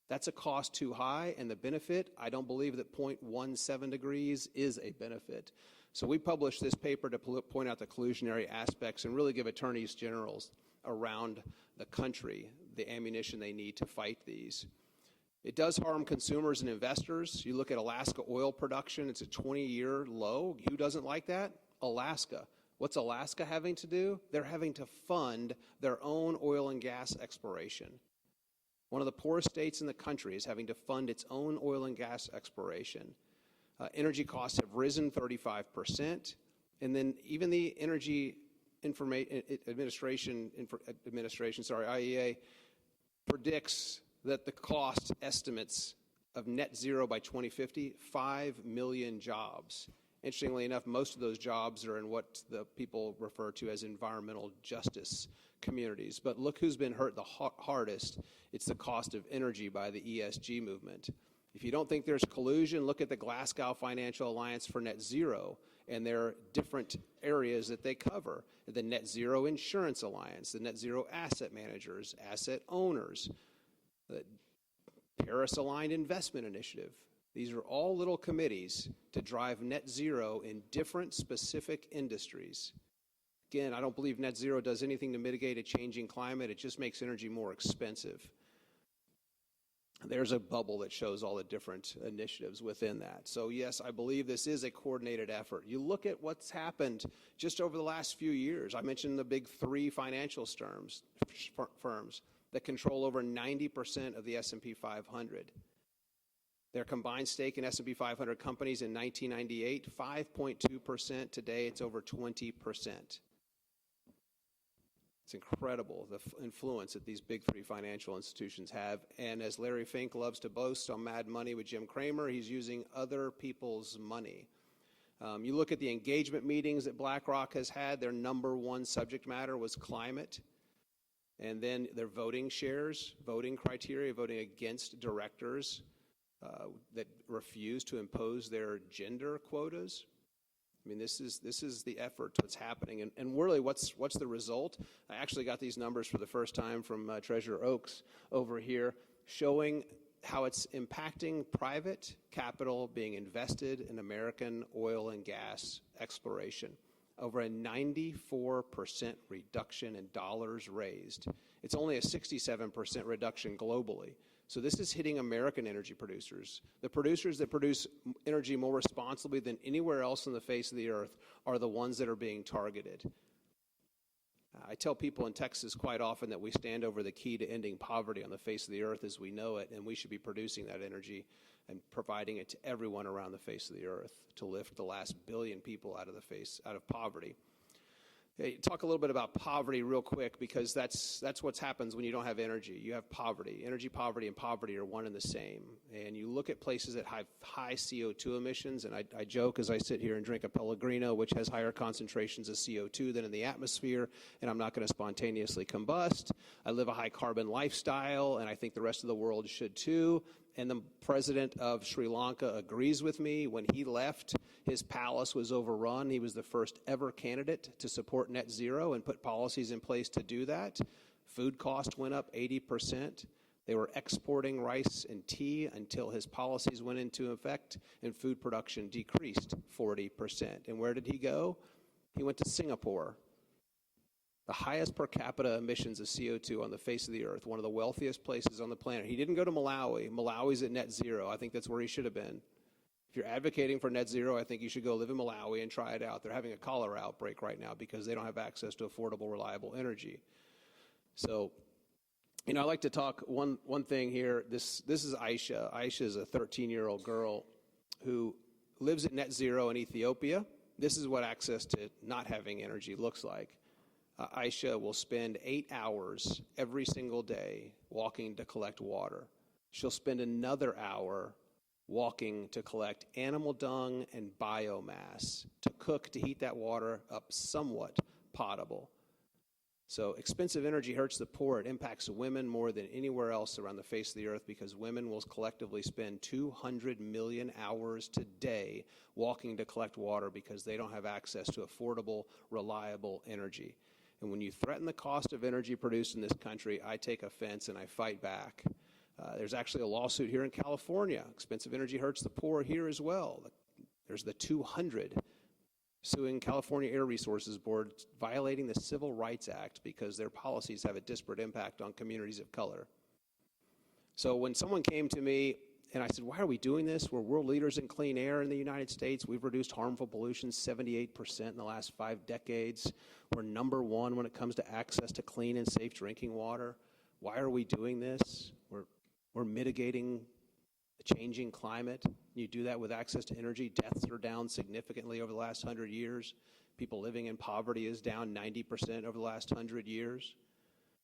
That's a cost too high, and the benefit, I don't believe that 0.17 degrees is a benefit. So we published this paper to point out the collusionary aspects and really give attorneys generals around the country the ammunition they need to fight these. It does harm consumers and investors. You look at Alaska oil production, it's a 20-year low. Who doesn't like that? Alaska. What's Alaska having to do? They're having to fund their own oil and gas exploration. One of the poorest states in the country is having to fund its own oil and gas exploration. Energy costs have risen 35%, and then even the Energy Administration, IEA, predicts that the cost estimates of net zero by 2050, 5 million jobs. Interestingly enough, most of those jobs are in what the people refer to as environmental justice communities. But look who's been hurt the hardest. It's the cost of energy by the ESG movement. If you don't think there's collusion, look at the Glasgow Financial Alliance for Net Zero and their different areas that they cover. The Net Zero Insurance Alliance, the Net Zero Asset Managers, Asset Owners, the Paris-Aligned Investment Initiative. These are all little committees to drive net zero in different specific industries. Again, I don't believe net zero does anything to mitigate a changing climate. It just makes energy more expensive. There's a bubble that shows all the different initiatives within that. So yes, I believe this is a coordinated effort. You look at what's happened just over the last few years. I mentioned the big three financial firms that control over 90% of the S&P 500. Their combined stake in S&P 500 companies in 1998, 5.2%. Today, it's over 20%. It's incredible, the influence that these big three financial institutions have. And as Larry Fink loves to boast on Mad Money with Jim Cramer, he's using other people's money. You look at the engagement meetings that BlackRock has had, their number one subject matter was climate. And then their voting shares, voting criteria, voting against directors that refuse to impose their gender quotas. I mean, this is the effort that's happening. And really, what's the result? I actually got these numbers for the first time from Treasurer Oaks over here, showing how it's impacting private capital being invested in American oil and gas exploration. Over a 94% reduction in dollars raised. It's only a 67% reduction globally. So this is hitting American energy producers. The producers that produce energy more responsibly than anywhere else on the face of the earth are the ones that are being targeted. I tell people in Texas quite often that we stand over the key to ending poverty on the face of the earth as we know it, and we should be producing that energy and providing it to everyone around the face of the earth to lift the last billion people out of poverty. Hey, talk a little bit about poverty real quick, because that's what happens when you don't have energy. You have poverty. Energy poverty and poverty are one and the same. And you look at places that have high CO2 emissions, and I joke as I sit here and drink a Pellegrino, which has higher concentrations of CO2 than in the atmosphere, and I'm not going to spontaneously combust. I live a high carbon lifestyle, and I think the rest of the world should too. And the president of Sri Lanka agrees with me. When he left, his palace was overrun. He was the first ever candidate to support net zero and put policies in place to do that. Food cost went up 80%. They were exporting rice and tea until his policies went into effect, and food production decreased 40%. And where did he go? He went to Singapore. The highest per capita emissions of CO2 on the face of the earth, one of the wealthiest places on the planet. He didn't go to Malawi. Malawi's at net zero. I think that's where he should have been. If you're advocating for net zero, I think you should go live in Malawi and try it out. They're having a cholera outbreak right now because they don't have access to affordable, reliable energy. So, I like to talk one thing here. This is Aisha. Aisha is a 13-year-old girl who lives at net zero in Ethiopia. This is what access to not having energy looks like. Aisha will spend 8 hours every single day walking to collect water. She'll spend another hour walking to collect animal dung and biomass to cook, to heat that water up somewhat potable. So expensive energy hurts the poor. It impacts women more than anywhere else around the face of the earth, because women will collectively spend 200 million hours today walking to collect water because they don't have access to affordable, reliable energy. And when you threaten the cost of energy produced in this country, I take offense and I fight back. There's actually a lawsuit here in California. Expensive energy hurts the poor here as well. There's the 200 suing California Air Resources Board, violating the Civil Rights Act because their policies have a disparate impact on communities of color. So when someone came to me and I said, why are we doing this? We're world leaders in clean air in the United States. We've reduced harmful pollution 78% in the last 5 decades. We're number one when it comes to access to clean and safe drinking water. Why are we doing this? We're mitigating the changing climate. You do that with access to energy. Deaths are down significantly over the last 100 years. People living in poverty is down 90% over the last 100 years.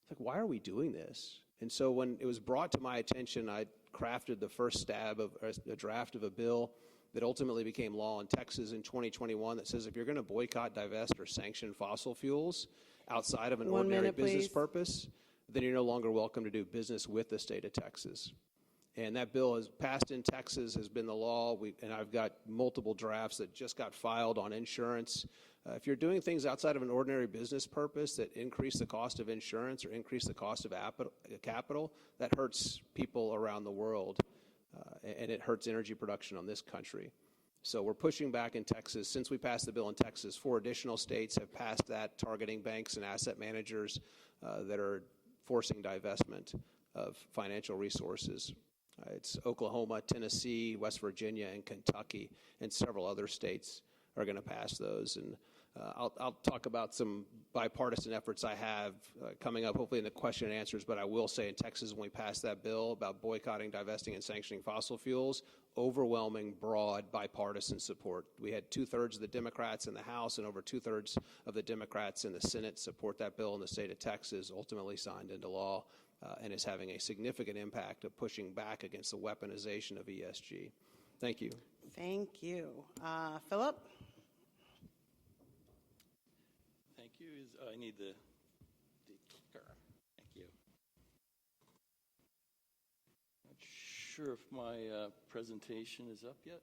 It's like, why are we doing this? And so when it was brought to my attention, I crafted the first stab of a draft of a bill that ultimately became law in Texas in 2021 that says if you're going to boycott, divest, or sanction fossil fuels outside of an ordinary business purpose, then you're no longer welcome to do business with the state of Texas. And that bill has passed in Texas, has been the law, and I've got multiple drafts that just got filed on insurance. If you're doing things outside of an ordinary business purpose that increase the cost of insurance or increase the cost of capital, that hurts people around the world, and it hurts energy production on this country. So we're pushing back in Texas. Since we passed the bill in Texas, 4 additional states have passed that, targeting banks and asset managers that are forcing divestment of financial resources. It's Oklahoma, Tennessee, West Virginia, and Kentucky, and several other states are going to pass those. And I'll talk about some bipartisan efforts I have coming up, hopefully in the question and answers, but I will say in Texas, when we passed that bill about boycotting, divesting, and sanctioning fossil fuels, overwhelming, broad, bipartisan support. We had 2/3 of the Democrats in the House and over 2/3 of the Democrats in the Senate support that bill in the state of Texas, ultimately signed into law, and is having a significant impact of pushing back against the weaponization of ESG. Thank you. Thank you. Philip? Thank you. I need the clicker. Thank you. Not sure if my presentation is up yet.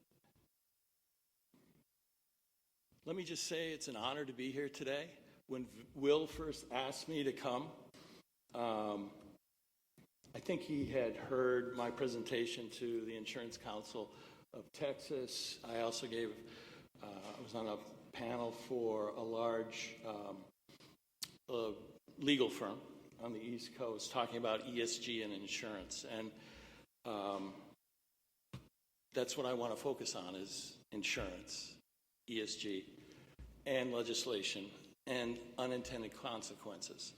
Let me just say it's an honor to be here today. When Will first asked me to come, I think he had heard my presentation to the Insurance Council of Texas. I also I was on a panel for a large legal firm on the East Coast talking about ESG and insurance. And that's what I want to focus on is insurance, ESG, and legislation, and unintended consequences.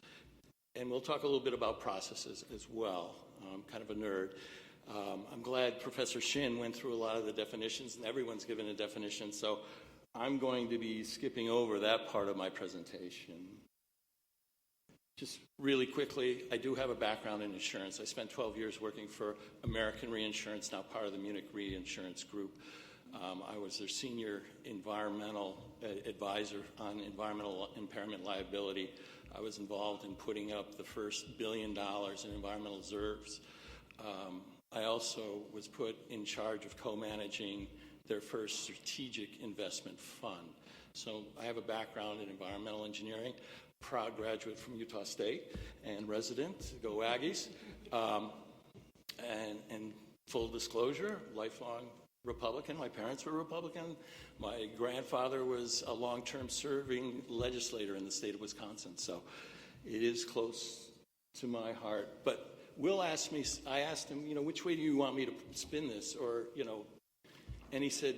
And we'll talk a little bit about processes as well. I'm kind of a nerd. I'm glad Professor Shin went through a lot of the definitions, and everyone's given a definition, so I'm going to be skipping over that part of my presentation. Just really quickly, I do have a background in insurance. I spent 12 years working for American Reinsurance, now part of the Munich Reinsurance Group. I was their senior environmental advisor on environmental impairment liability. I was involved in putting up the first $1 billion in environmental reserves. I also was put in charge of co-managing their first strategic investment fund. So I have a background in environmental engineering, proud graduate from Utah State and resident, go Aggies. And full disclosure, lifelong Republican. My parents were Republican. My grandfather was a long-term serving legislator in the state of Wisconsin. So it is close to my heart. But Will asked me, I asked him, which way do you want me to spin this? Or, and he said,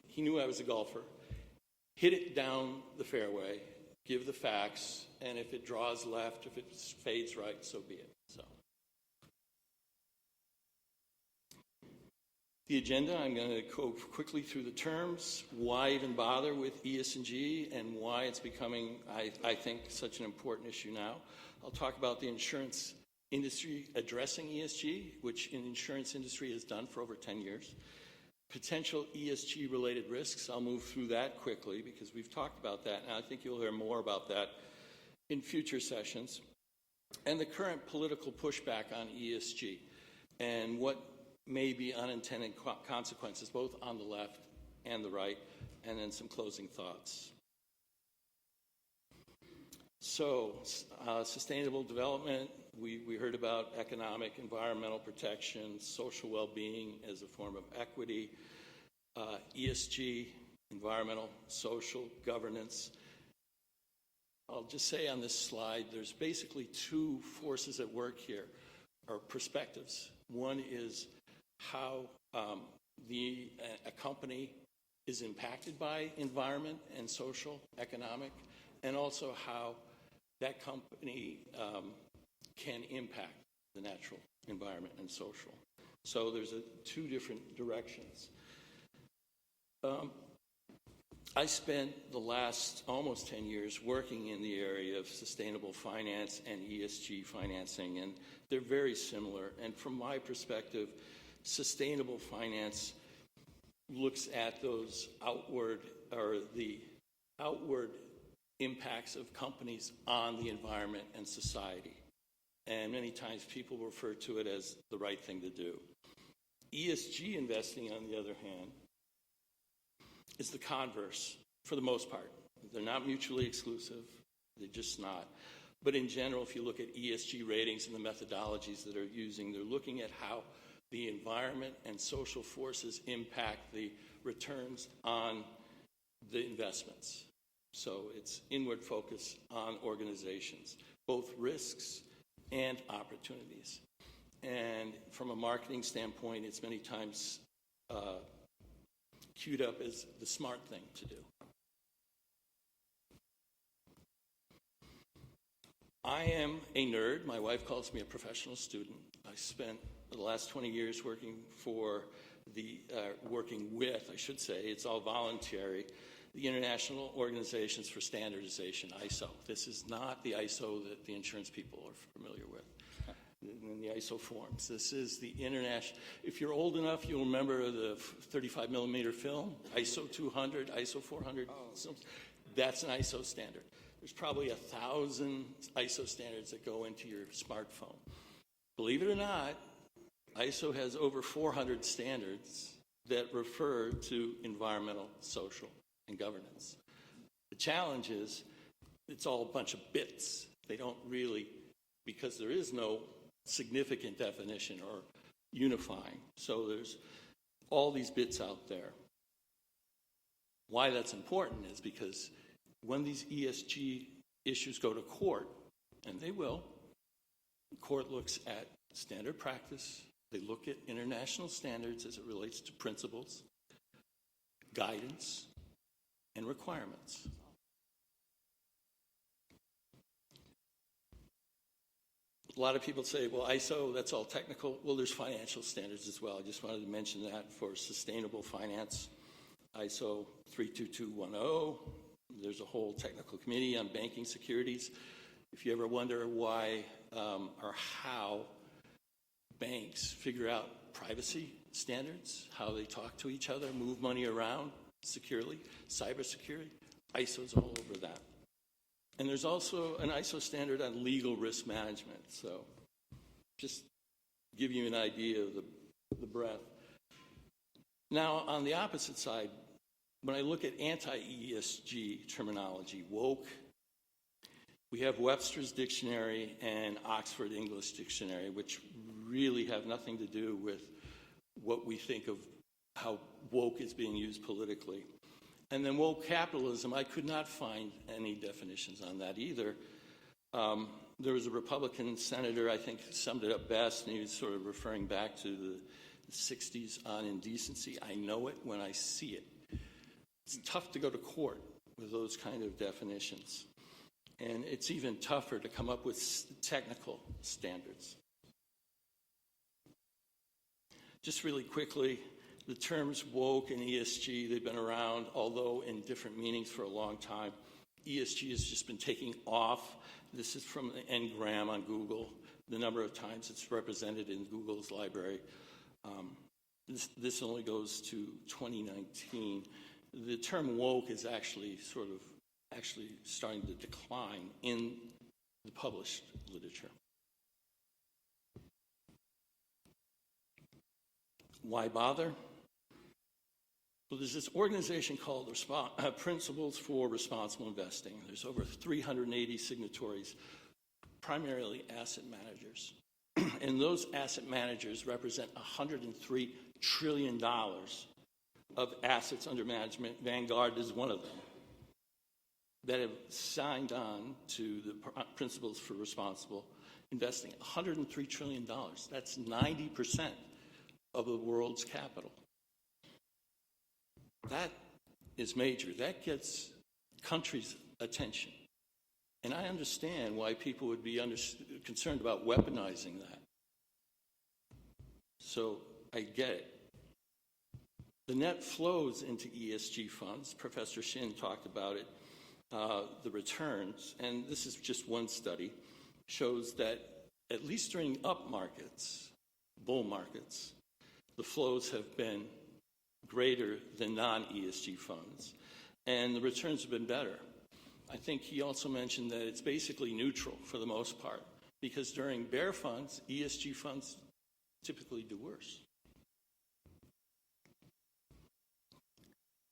he knew I was a golfer. Hit it down the fairway, give the facts, and if it draws left, if it fades right, so be it. So the agenda, I'm going to go quickly through the terms, why even bother with ESG, and why it's becoming, I think, such an important issue now. I'll talk about the insurance industry addressing ESG, which in insurance industry has done for over 10 years. Potential ESG-related risks, I'll move through that quickly because we've talked about that, and I think you'll hear more about that in future sessions. And the current political pushback on ESG, and what may be unintended consequences, both on the left and the right, and then some closing thoughts. So, sustainable development, we heard about economic, environmental protection, social well-being as a form of equity, ESG, environmental, social, governance. I'll just say on this slide, there's basically two forces at work here, or perspectives. One is how a company is impacted by environment and social, economic, and also how that company can impact the natural environment and social. So there's two different directions. I spent the last almost 10 years working in the area of sustainable finance and ESG financing, and they're very similar. And from my perspective, sustainable finance looks at those outward, or the outward impacts of companies on the environment and society. And many times people refer to it as the right thing to do. ESG investing, on the other hand, is the converse for the most part. They're not mutually exclusive. They're just not. But in general, if you look at ESG ratings and the methodologies that are using, they're looking at how the environment and social forces impact the returns on the investments. So it's inward focus on organizations, both risks and opportunities. And from a marketing standpoint, it's many times queued up as the smart thing to do. I am a nerd. My wife calls me a professional student. I spent the last 20 years working with, I should say, it's all voluntary, the International Organizations for Standardization, ISO. This is not the ISO that the insurance people are familiar with, in the ISO forms. This is the international. If you're old enough, you'll remember the 35 millimeter film, ISO 200, ISO 400. That's an ISO standard. There's probably 1,000 ISO standards that go into your smartphone. Believe it or not, ISO has over 400 standards that refer to environmental, social, and governance. The challenge is it's all a bunch of bits. They don't really, because there is no significant definition or unifying. So there's all these bits out there. Why that's important is because when these ESG issues go to court, and they will, the court looks at standard practice, they look at international standards as it relates to principles, guidance, and requirements. A lot of people say, well, ISO, that's all technical. Well, there's financial standards as well. I just wanted to mention that for sustainable finance, ISO 32210. There's a whole technical committee on banking securities. If you ever wonder why or how banks figure out privacy standards, how they talk to each other, move money around securely, cybersecurity, ISO's all over that. And there's also an ISO standard on legal risk management. So just give you an idea of the breadth. Now, on the opposite side, when I look at anti-ESG terminology, woke, we have Webster's Dictionary and Oxford English Dictionary, which really have nothing to do with what we think of how woke is being used politically. And then woke capitalism, I could not find any definitions on that either. There was a Republican senator, I think, summed it up best, and he was sort of referring back to the 60s on indecency. I know it when I see it. It's tough to go to court with those kind of definitions. And it's even tougher to come up with technical standards. Just really quickly, the terms woke and ESG, they've been around, although in different meanings for a long time. ESG has just been taking off. This is from the Ngram on Google, the number of times it's represented in Google's library. This only goes to 2019. The term woke is actually starting to decline in the published literature. Why bother? Well, there's this organization called Principles for Responsible Investing. There's over 380 signatories, primarily asset managers. And those asset managers represent $103 trillion of assets under management. Vanguard is one of them that have signed on to the Principles for Responsible Investing. $103 trillion. That's 90% of the world's capital. That is major. That gets countries' attention. And I understand why people would be concerned about weaponizing that. So I get it. The net flows into ESG funds, Professor Shin talked about it, the returns, and this is just one study, shows that at least during up markets, bull markets, the flows have been greater than non-ESG funds, and the returns have been better. I think he also mentioned that it's basically neutral for the most part, because during bear funds, ESG funds typically do worse.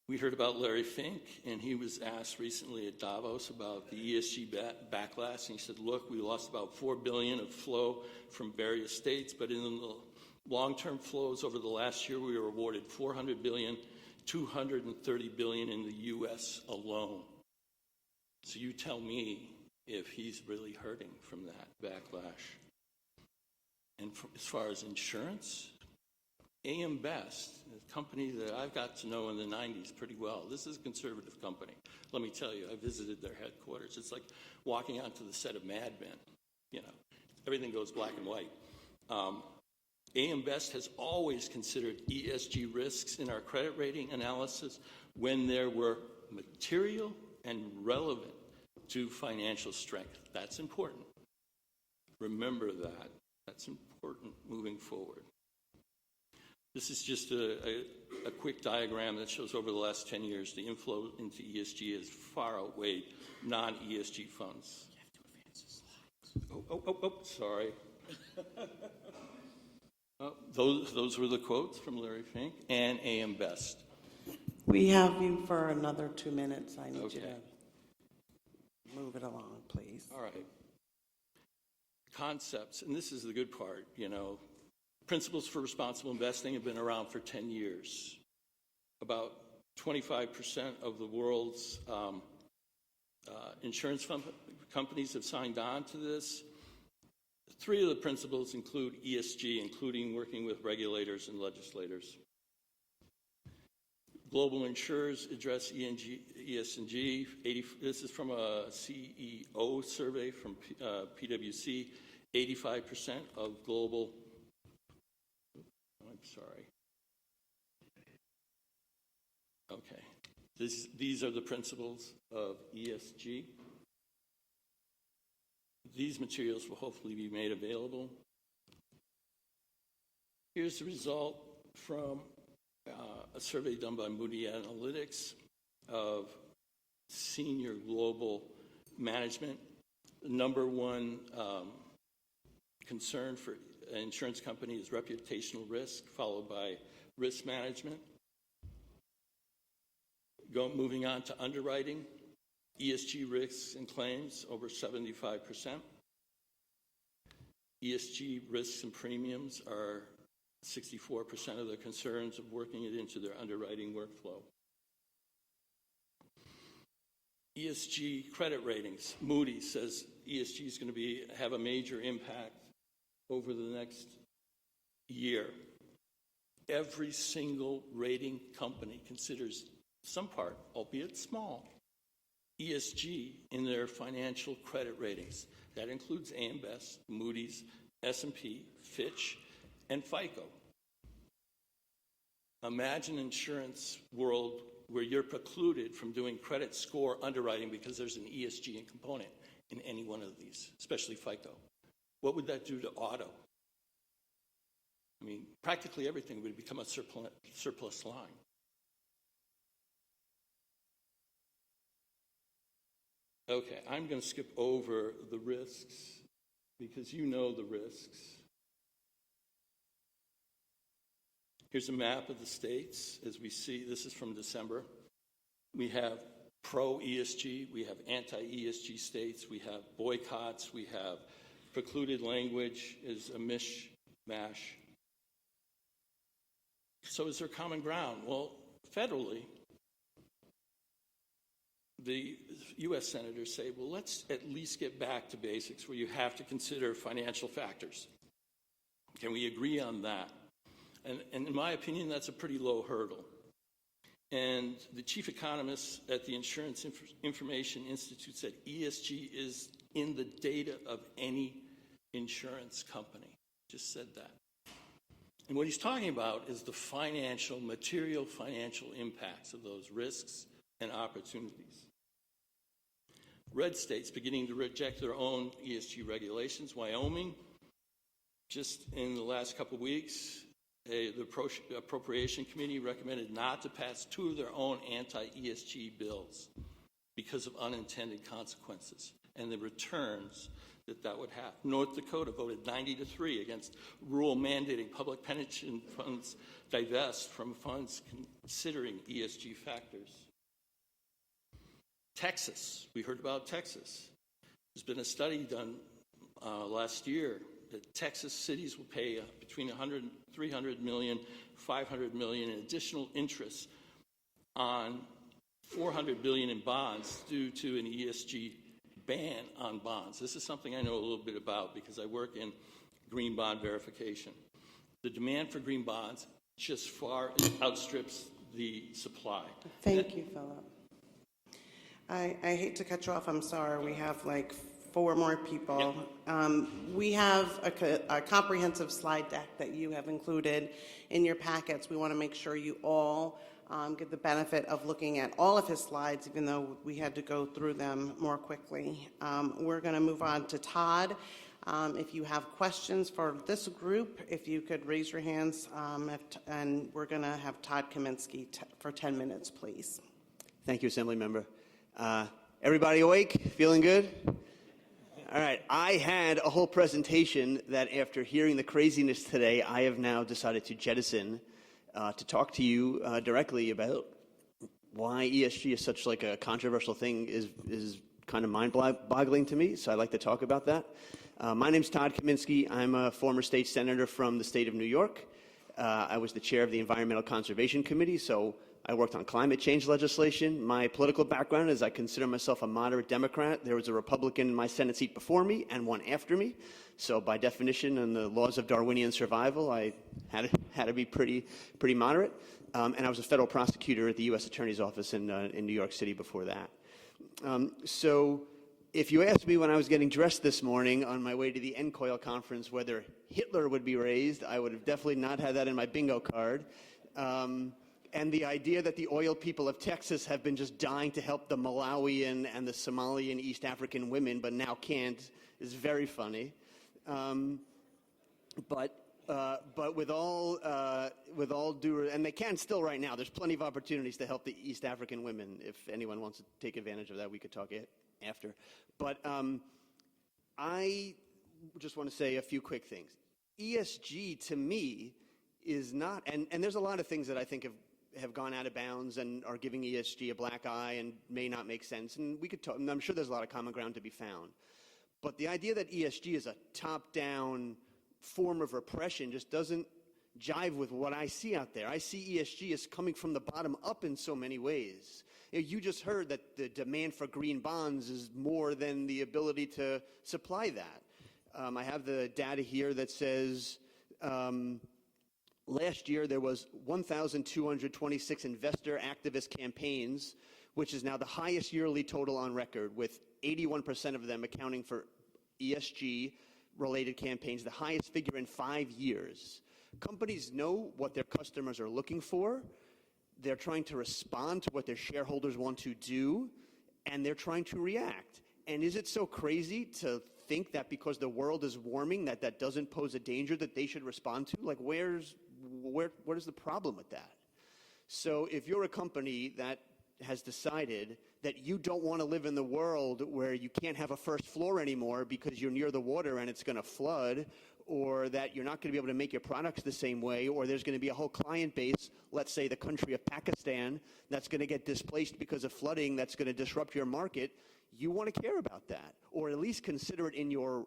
We heard about Larry Fink, and he was asked recently at Davos about the ESG backlash, and he said, look, we lost about $4 billion of flow from various states, but in the long-term flows over the last year, we were awarded $400 billion, $230 billion in the U.S. alone. So you tell me if he's really hurting from that backlash. And as far as insurance, AM Best, a company that I've got to know in the 90s pretty well. This is a conservative company. Let me tell you, I visited their headquarters. It's like walking onto the set of Mad Men. You know, everything goes black and white. AM Best has always considered ESG risks in our credit rating analysis when there were material and relevant to financial strength. That's important. Remember that. That's important moving forward. This is just a quick diagram that shows over the last 10 years the inflow into ESG has far outweighed non-ESG funds. You have to advance the slides. Sorry. Those were the quotes from Larry Fink and AM Best. We have you for another 2 minutes. I need you Okay. to move it along, please. All right. Concepts, and this is the good part, you know. Principles for responsible investing have been around for 10 years. About 25% of the world's insurance companies have signed on to this. 3 of the principles include ESG, including working with regulators and legislators. Global insurers address ESG. This is from a CEO survey from PwC. 85% of global. I'm sorry. Okay. These are the principles of ESG. These materials will hopefully be made available. Here's the result from a survey done by Moody Analytics of senior global management. The number one concern for an insurance company is reputational risk, followed by risk management. Moving on to underwriting, ESG risks and claims, over 75%. ESG risks and premiums are 64% of the concerns of working it into their underwriting workflow. ESG credit ratings. Moody's says ESG is going to have a major impact over the next year. Every single rating company considers some part, albeit small, ESG in their financial credit ratings. That includes AM Best, Moody's, S&P, Fitch, and FICO. Imagine an insurance world where you're precluded from doing credit score underwriting because there's an ESG component in any one of these, especially FICO. What would that do to auto? I mean, practically everything would become a surplus line. Okay, I'm going to skip over the risks because you know the risks. Here's a map of the states. As we see, this is from December. We have pro-ESG, we have anti-ESG states, we have boycotts, we have precluded language is a mishmash. So is there common ground? Well, federally, the U.S. senators say, well, let's at least get back to basics where you have to consider financial factors. Can we agree on that? And in my opinion, that's a pretty low hurdle. And the chief economist at the Insurance Information Institute said ESG is in the data of any insurance company. Just said that. And what he's talking about is the material financial impacts of those risks and opportunities. Red states beginning to reject their own ESG regulations. Wyoming, just in the last couple of weeks, the Appropriation Committee recommended not to pass 2 of their own anti-ESG bills because of unintended consequences. and the returns that would have. North Dakota voted 90-3 against rule mandating public pension funds divest from funds considering ESG factors. Texas, we heard about Texas. There's been a study done last year that Texas cities will pay between 300 million, 500 million in additional interest on 400 billion in bonds due to an ESG ban on bonds. This is something I know a little bit about because I work in green bond verification. The demand for green bonds just far outstrips the supply. Thank you, Philip. I hate to cut you off. I'm sorry. We have like 4 more people. We have a comprehensive slide deck that you have included in your packets. We want to make sure you all get the benefit of looking at all of his slides, even though we had to go through them more quickly. We're going to move on to Todd. If you have questions for this group, if you could raise your hands, and we're going to have Todd Kaminsky for 10 minutes, please. Thank you, Assembly Member. Everybody awake? Feeling good? All right. I had a whole presentation that after hearing the craziness today, I have now decided to jettison to talk to you directly about why ESG is such like a controversial thing is kind of mind-boggling to me. So I'd like to talk about that. My name's Todd Kaminsky. I'm a former state senator from the state of New York. I was the chair of the Environmental Conservation Committee, so I worked on climate change legislation. My political background is I consider myself a moderate Democrat. There was a Republican in my Senate seat before me and one after me. So by definition and the laws of Darwinian survival, I had to be pretty moderate. And I was a federal prosecutor at the U.S. Attorney's Office in New York City before that. So if you asked me when I was getting dressed this morning on my way to the NCOIL conference whether Hitler would be raised, I would have definitely not had that in my bingo card. And the idea that the oil people of Texas have been just dying to help the Malawian and the Somalian East African women, but now can't, is very funny. But with all due, and they can still right now. There's plenty of opportunities to help the East African women. If anyone wants to take advantage of that, we could talk after. But I just want to say a few quick things. ESG to me is not, and there's a lot of things that I think have gone out of bounds and are giving ESG a black eye and may not make sense. And we could talk, and I'm sure there's a lot of common ground to be found. But the idea that ESG is a top-down form of repression just doesn't jive with what I see out there. I see ESG as coming from the bottom up in so many ways. You just heard that the demand for green bonds is more than the ability to supply that. I have the data here that says last year there was 1,226 investor activist campaigns, which is now the highest yearly total on record, with 81% of them accounting for ESG-related campaigns, the highest figure in 5 years. Companies know what their customers are looking for. They're trying to respond to what their shareholders want to do, and they're trying to react. And is it so crazy to think that because the world is warming that doesn't pose a danger that they should respond to? Like, what is the problem with that? So if you're a company that has decided that you don't want to live in the world where you can't have a first floor anymore because you're near the water and it's going to flood, or that you're not going to be able to make your products the same way, or there's going to be a whole client base, let's say the country of Pakistan, that's going to get displaced because of flooding that's going to disrupt your market, you want to care about that, or at least consider it in your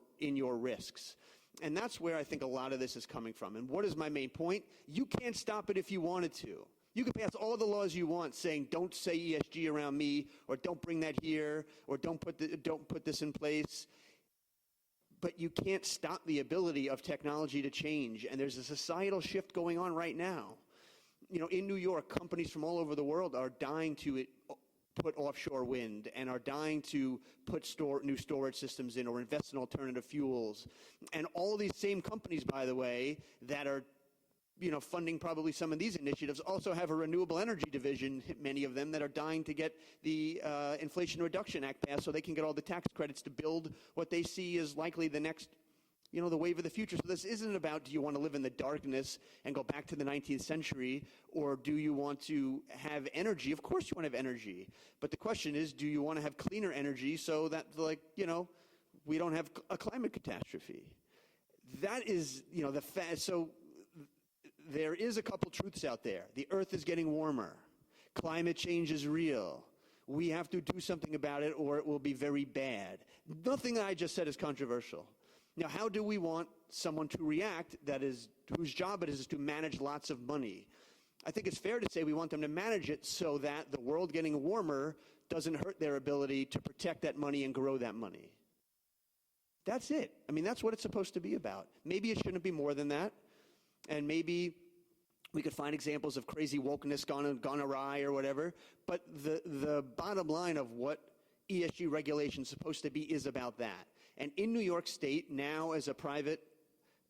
risks. And that's where I think a lot of this is coming from. And what is my main point? You can't stop it if you wanted to. You can pass all the laws you want saying don't say ESG around me, or don't bring that here, or don't put this in place. But you can't stop the ability of technology to change. And there's a societal shift going on right now. You know, in New York, companies from all over the world are dying to put offshore wind and are dying to put new storage systems in or invest in alternative fuels. And all these same companies, by the way, that are funding probably some of these initiatives also have a renewable energy division, many of them, that are dying to get the Inflation Reduction Act passed so they can get all the tax credits to build what they see as likely the next the wave of the future. So this isn't about, do you want to live in the darkness and go back to the 19th century, or do you want to have energy? Of course you want to have energy. But the question is, do you want to have cleaner energy so that, we don't have a climate catastrophe? That is, so there is a couple truths out there. The earth is getting warmer. Climate change is real. We have to do something about it or it will be very bad. Nothing that I just said is controversial. Now, how do we want someone to react whose job it is to manage lots of money? I think it's fair to say we want them to manage it so that the world getting warmer doesn't hurt their ability to protect that money and grow that money. That's it. I mean, that's what it's supposed to be about. Maybe it shouldn't be more than that. And maybe we could find examples of crazy wokeness gone awry or whatever. But the bottom line of what ESG regulation is supposed to be is about that. And in New York State, now as a private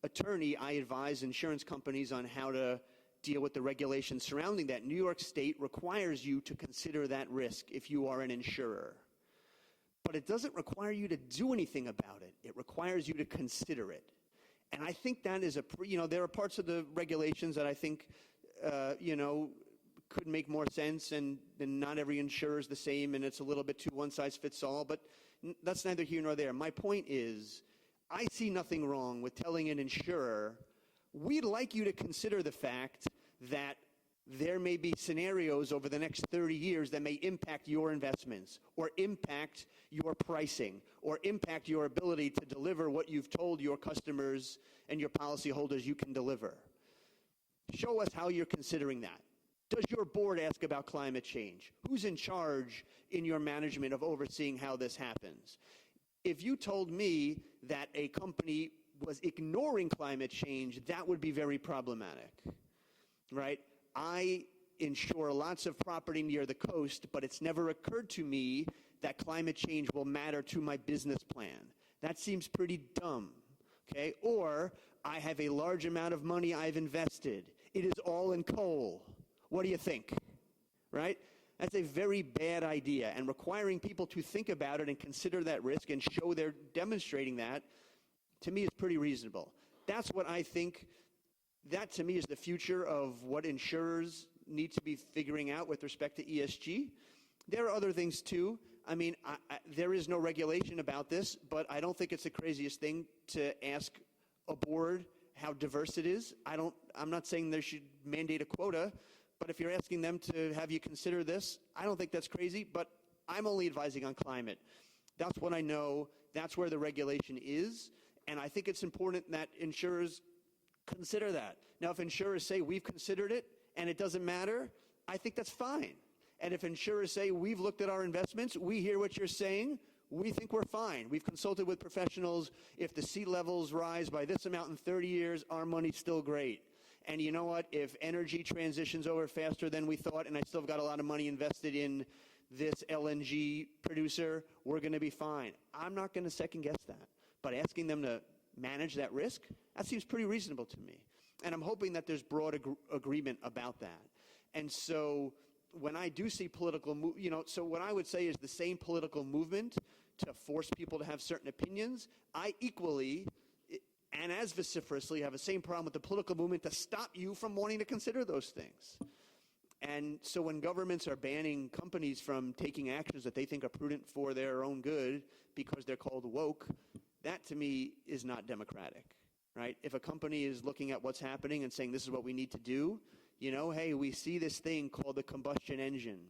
attorney, I advise insurance companies on how to deal with the regulations surrounding that. New York State requires you to consider that risk if you are an insurer. But it doesn't require you to do anything about it. It requires you to consider it. And I think that is there are parts of the regulations that I think, could make more sense, and not every insurer is the same, and it's a little bit too one-size-fits-all, but that's neither here nor there. My point is, I see nothing wrong with telling an insurer, we'd like you to consider the fact that there may be scenarios over the next 30 years that may impact your investments, or impact your pricing, or impact your ability to deliver what you've told your customers and your policyholders you can deliver. Show us how you're considering that. Does your board ask about climate change? Who's in charge in your management of overseeing how this happens? If you told me that a company was ignoring climate change, that would be very problematic, right? I insure lots of property near the coast, but it's never occurred to me that climate change will matter to my business plan. That seems pretty dumb, okay? Or I have a large amount of money I've invested. It is all in coal. What do you think, right? That's a very bad idea, and requiring people to think about it and consider that risk and show they're demonstrating that, to me, is pretty reasonable. That's what I think. That, to me, is the future of what insurers need to be figuring out with respect to ESG. There are other things, too. I mean, there is no regulation about this, but I don't think it's the craziest thing to ask a board how diverse it is. I'm not saying they should mandate a quota, but if you're asking them to have you consider this, I don't think that's crazy, but I'm only advising on climate. That's what I know. That's where the regulation is, and I think it's important that insurers consider that. Now, if insurers say we've considered it and it doesn't matter, I think that's fine. And if insurers say we've looked at our investments, we hear what you're saying, we think we're fine. We've consulted with professionals. If the sea levels rise by this amount in 30 years, our money's still great. And you know what? If energy transitions over faster than we thought, and I still have got a lot of money invested in this LNG producer, we're going to be fine. I'm not going to second guess that. But asking them to manage that risk, that seems pretty reasonable to me. And I'm hoping that there's broad agreement about that. And so when I do see political, so what I would say is the same political movement to force people to have certain opinions, I equally and as vociferously have the same problem with the political movement to stop you from wanting to consider those things. And so when governments are banning companies from taking actions that they think are prudent for their own good because they're called woke, that to me is not democratic, right? If a company is looking at what's happening and saying this is what we need to do, hey, we see this thing called the combustion engine.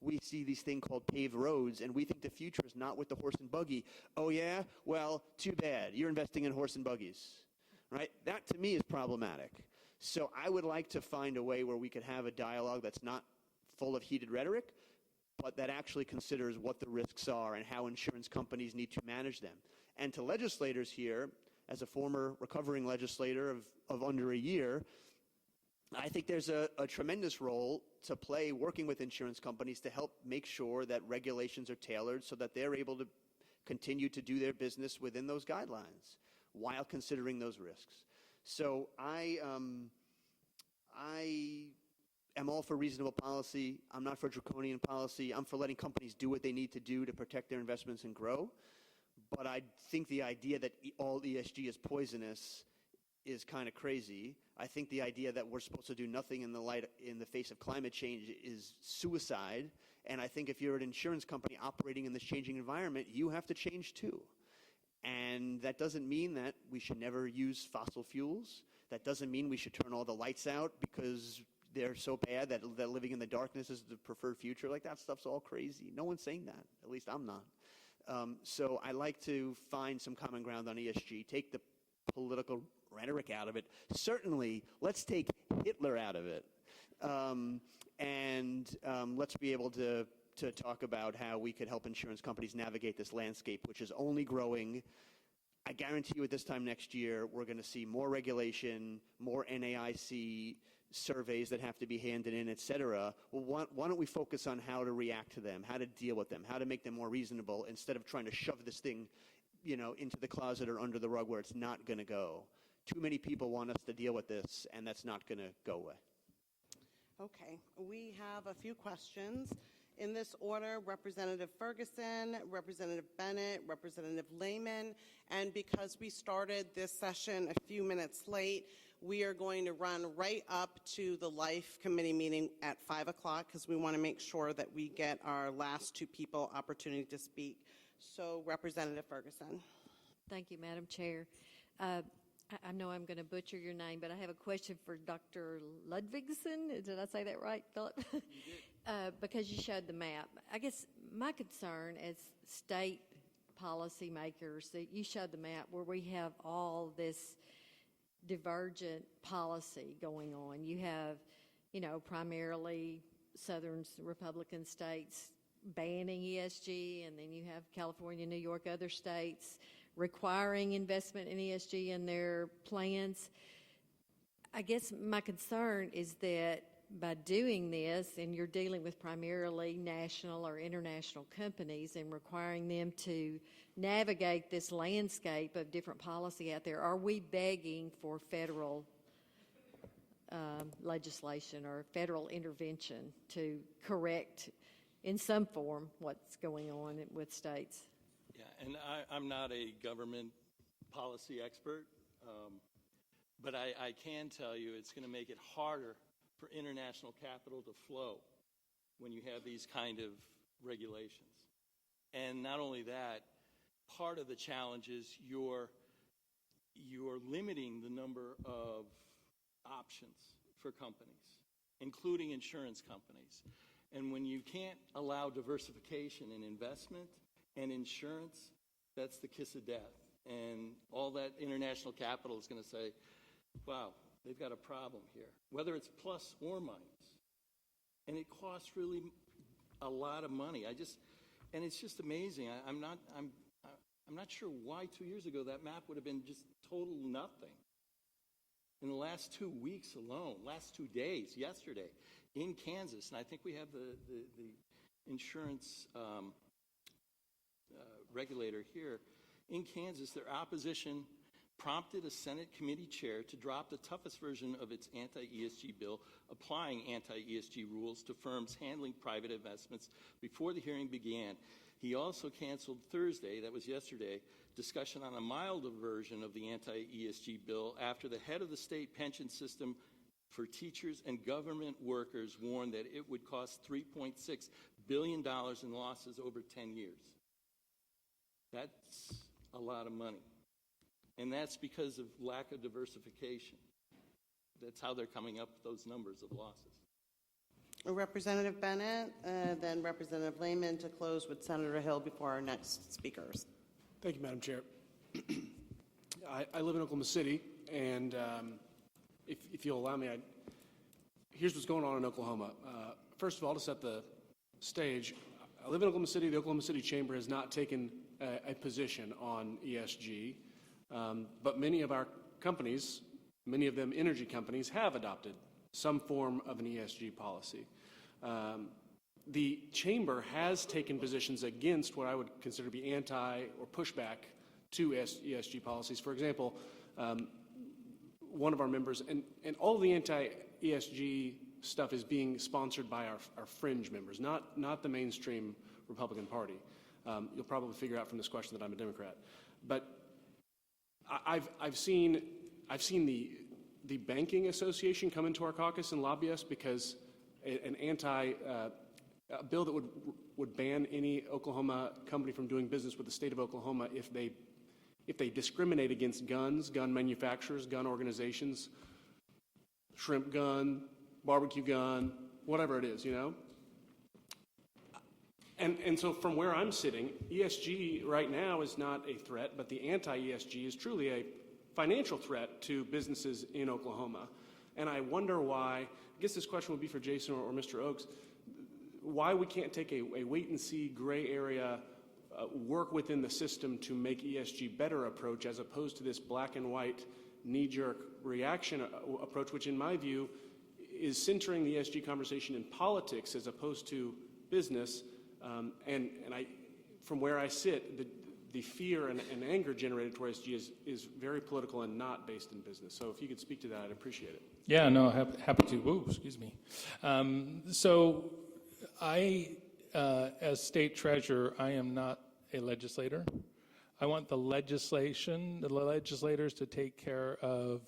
We see these things called paved roads, and we think the future is not with the horse and buggy. Oh, yeah? Well, too bad. You're investing in horse and buggies, right? That, to me, is problematic. So I would like to find a way where we could have a dialogue that's not full of heated rhetoric, but that actually considers what the risks are and how insurance companies need to manage them. And to legislators here, as a former recovering legislator of under a year, I think there's a tremendous role to play working with insurance companies to help make sure that regulations are tailored so that they're able to continue to do their business within those guidelines while considering those risks. So I am all for reasonable policy. I'm not for draconian policy. I'm for letting companies do what they need to do to protect their investments and grow. but I think the idea that all ESG is poisonous is kind of crazy. I think the idea that we're supposed to do nothing in the face of climate change is suicide. And I think if you're an insurance company operating in this changing environment, you have to change too. And that doesn't mean that we should never use fossil fuels. That doesn't mean we should turn all the lights out because they're so bad that living in the darkness is the preferred future. Like, that stuff's all crazy. No one's saying that. At least I'm not. So I like to find some common ground on ESG, take the political rhetoric out of it. Certainly, let's take Hitler out of it. Let's be able to talk about how we could help insurance companies navigate this landscape, which is only growing. I guarantee you at this time next year, we're going to see more regulation, more NAIC surveys that have to be handed in, et cetera. Well, why don't we focus on how to react to them, how to deal with them, how to make them more reasonable instead of trying to shove this thing, into the closet or under the rug where it's not going to go. Too many people want us to deal with this, and that's not going to go away. Okay, we have a few questions. In this order, Representative Ferguson, Representative Bennett, Representative Lehman, and because we started this session a few minutes late, we are going to run right up to the Life Committee meeting at 5 o'clock because we want to make sure that we get our last two people opportunity to speak. So, Representative Ferguson. Thank you, Madam Chair. I know I'm going to butcher your name, but I have a question for Dr. Ludvigsen. Did I say that right, Philip? Because you showed the map. I guess my concern as state policymakers, that you showed the map where we have all this divergent policy going on. You have, primarily Southern Republican states banning ESG, and then you have California, New York, other states requiring investment in ESG in their plans. I guess my concern is that by doing this, and you're dealing with primarily national or international companies and requiring them to navigate this landscape of different policy out there, are we begging for federal legislation or federal intervention to correct in some form what's going on with states? Yeah, and I'm not a government policy expert, but I can tell you it's going to make it harder for international capital to flow when you have these kind of regulations. And not only that, part of the challenge is you're limiting the number of options for companies, including insurance companies. And when you can't allow diversification in investment and insurance, that's the kiss of death. And all that international capital is going to say, wow, they've got a problem here, whether it's plus or minus. And it costs really a lot of money. And it's just amazing. I'm not sure why 2 years ago that map would have been just total nothing. In the last 2 weeks alone, last 2 days, yesterday, in Kansas, and I think we have the insurance regulator here, in Kansas, their opposition prompted a Senate committee chair to drop the toughest version of its anti-ESG bill, applying anti-ESG rules to firms handling private investments before the hearing began. He also canceled Thursday, that was yesterday, discussion on a milder version of the anti-ESG bill after the head of the state pension system for teachers and government workers warned that it would cost $3.6 billion in losses over 10 years. That's a lot of money. And that's because of lack of diversification. That's how they're coming up with those numbers of losses. Representative Bennett, then Representative Lehman to close with Senator Hill before our next speakers. Thank you, Madam Chair. I live in Oklahoma City, and if you'll allow me, here's what's going on in Oklahoma. First of all, to set the stage, I live in Oklahoma City. The Oklahoma City Chamber has not taken a position on ESG, but many of our companies, many of them energy companies, have adopted some form of an ESG policy. The Chamber has taken positions against what I would consider to be anti or pushback to ESG policies. For example, one of our members, and all of the anti-ESG stuff is being sponsored by our fringe members, not the mainstream Republican Party. You'll probably figure out from this question that I'm a Democrat. But I've seen the Banking Association come into our caucus and lobby us because a bill that would ban any Oklahoma company from doing business with the state of Oklahoma if they discriminate against guns, gun manufacturers, gun organizations, shrimp gun, barbecue gun, whatever it is, you know? And so from where I'm sitting, ESG right now is not a threat, but the anti-ESG is truly a financial threat to businesses in Oklahoma. And I wonder why, I guess this question would be for Jason or Mr. Oakes, why we can't take a wait-and-see gray area, work within the system to make ESG better approach as opposed to this black and white knee-jerk reaction approach, which in my view is centering the ESG conversation in politics as opposed to business. And from where I sit, the fear and anger generated towards ESG is very political and not based in business. So if you could speak to that, I'd appreciate it. Yeah, no, happy to. Whoa, excuse me. So I, as state treasurer, I am not a legislator. I want the legislators to take care of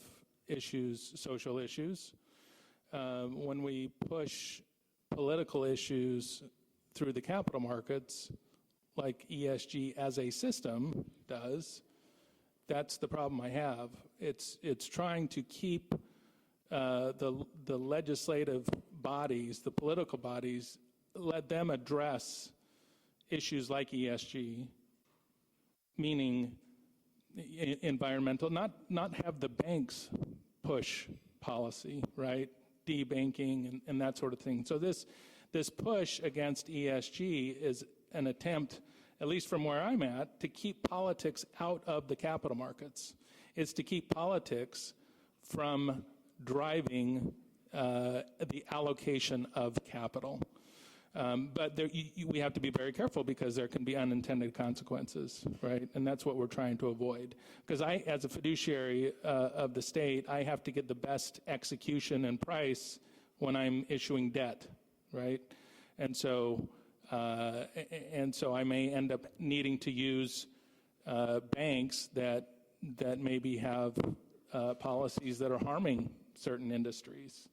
issues, social issues. When we push political issues through the capital markets, like ESG as a system does, that's the problem I have. It's trying to keep the legislative bodies, the political bodies, let them address issues like ESG, meaning environmental, not have the banks push policy, right? De-banking and that sort of thing. So this push against ESG is an attempt, at least from where I'm at, to keep politics out of the capital markets. It's to keep politics from driving the allocation of capital. But we have to be very careful because there can be unintended consequences, right? And that's what we're trying to avoid. Because I, as a fiduciary of the state, I have to get the best execution and price when I'm issuing debt, right? And so I may end up needing to use banks that maybe have policies that are harming certain industries.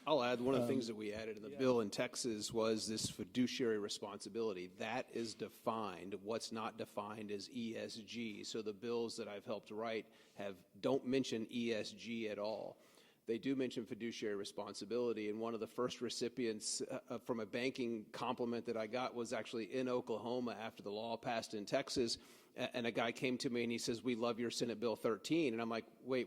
I'll add one of the things that we added in the bill in Texas was this fiduciary responsibility. That is defined. What's not defined is ESG. So the bills that I've helped write don't mention ESG at all. They do mention fiduciary responsibility, and one of the first recipients from a banking compliment that I got was actually in Oklahoma after the law passed in Texas. And a guy came to me and he says, "We love your Senate Bill 13." And I'm like, wait,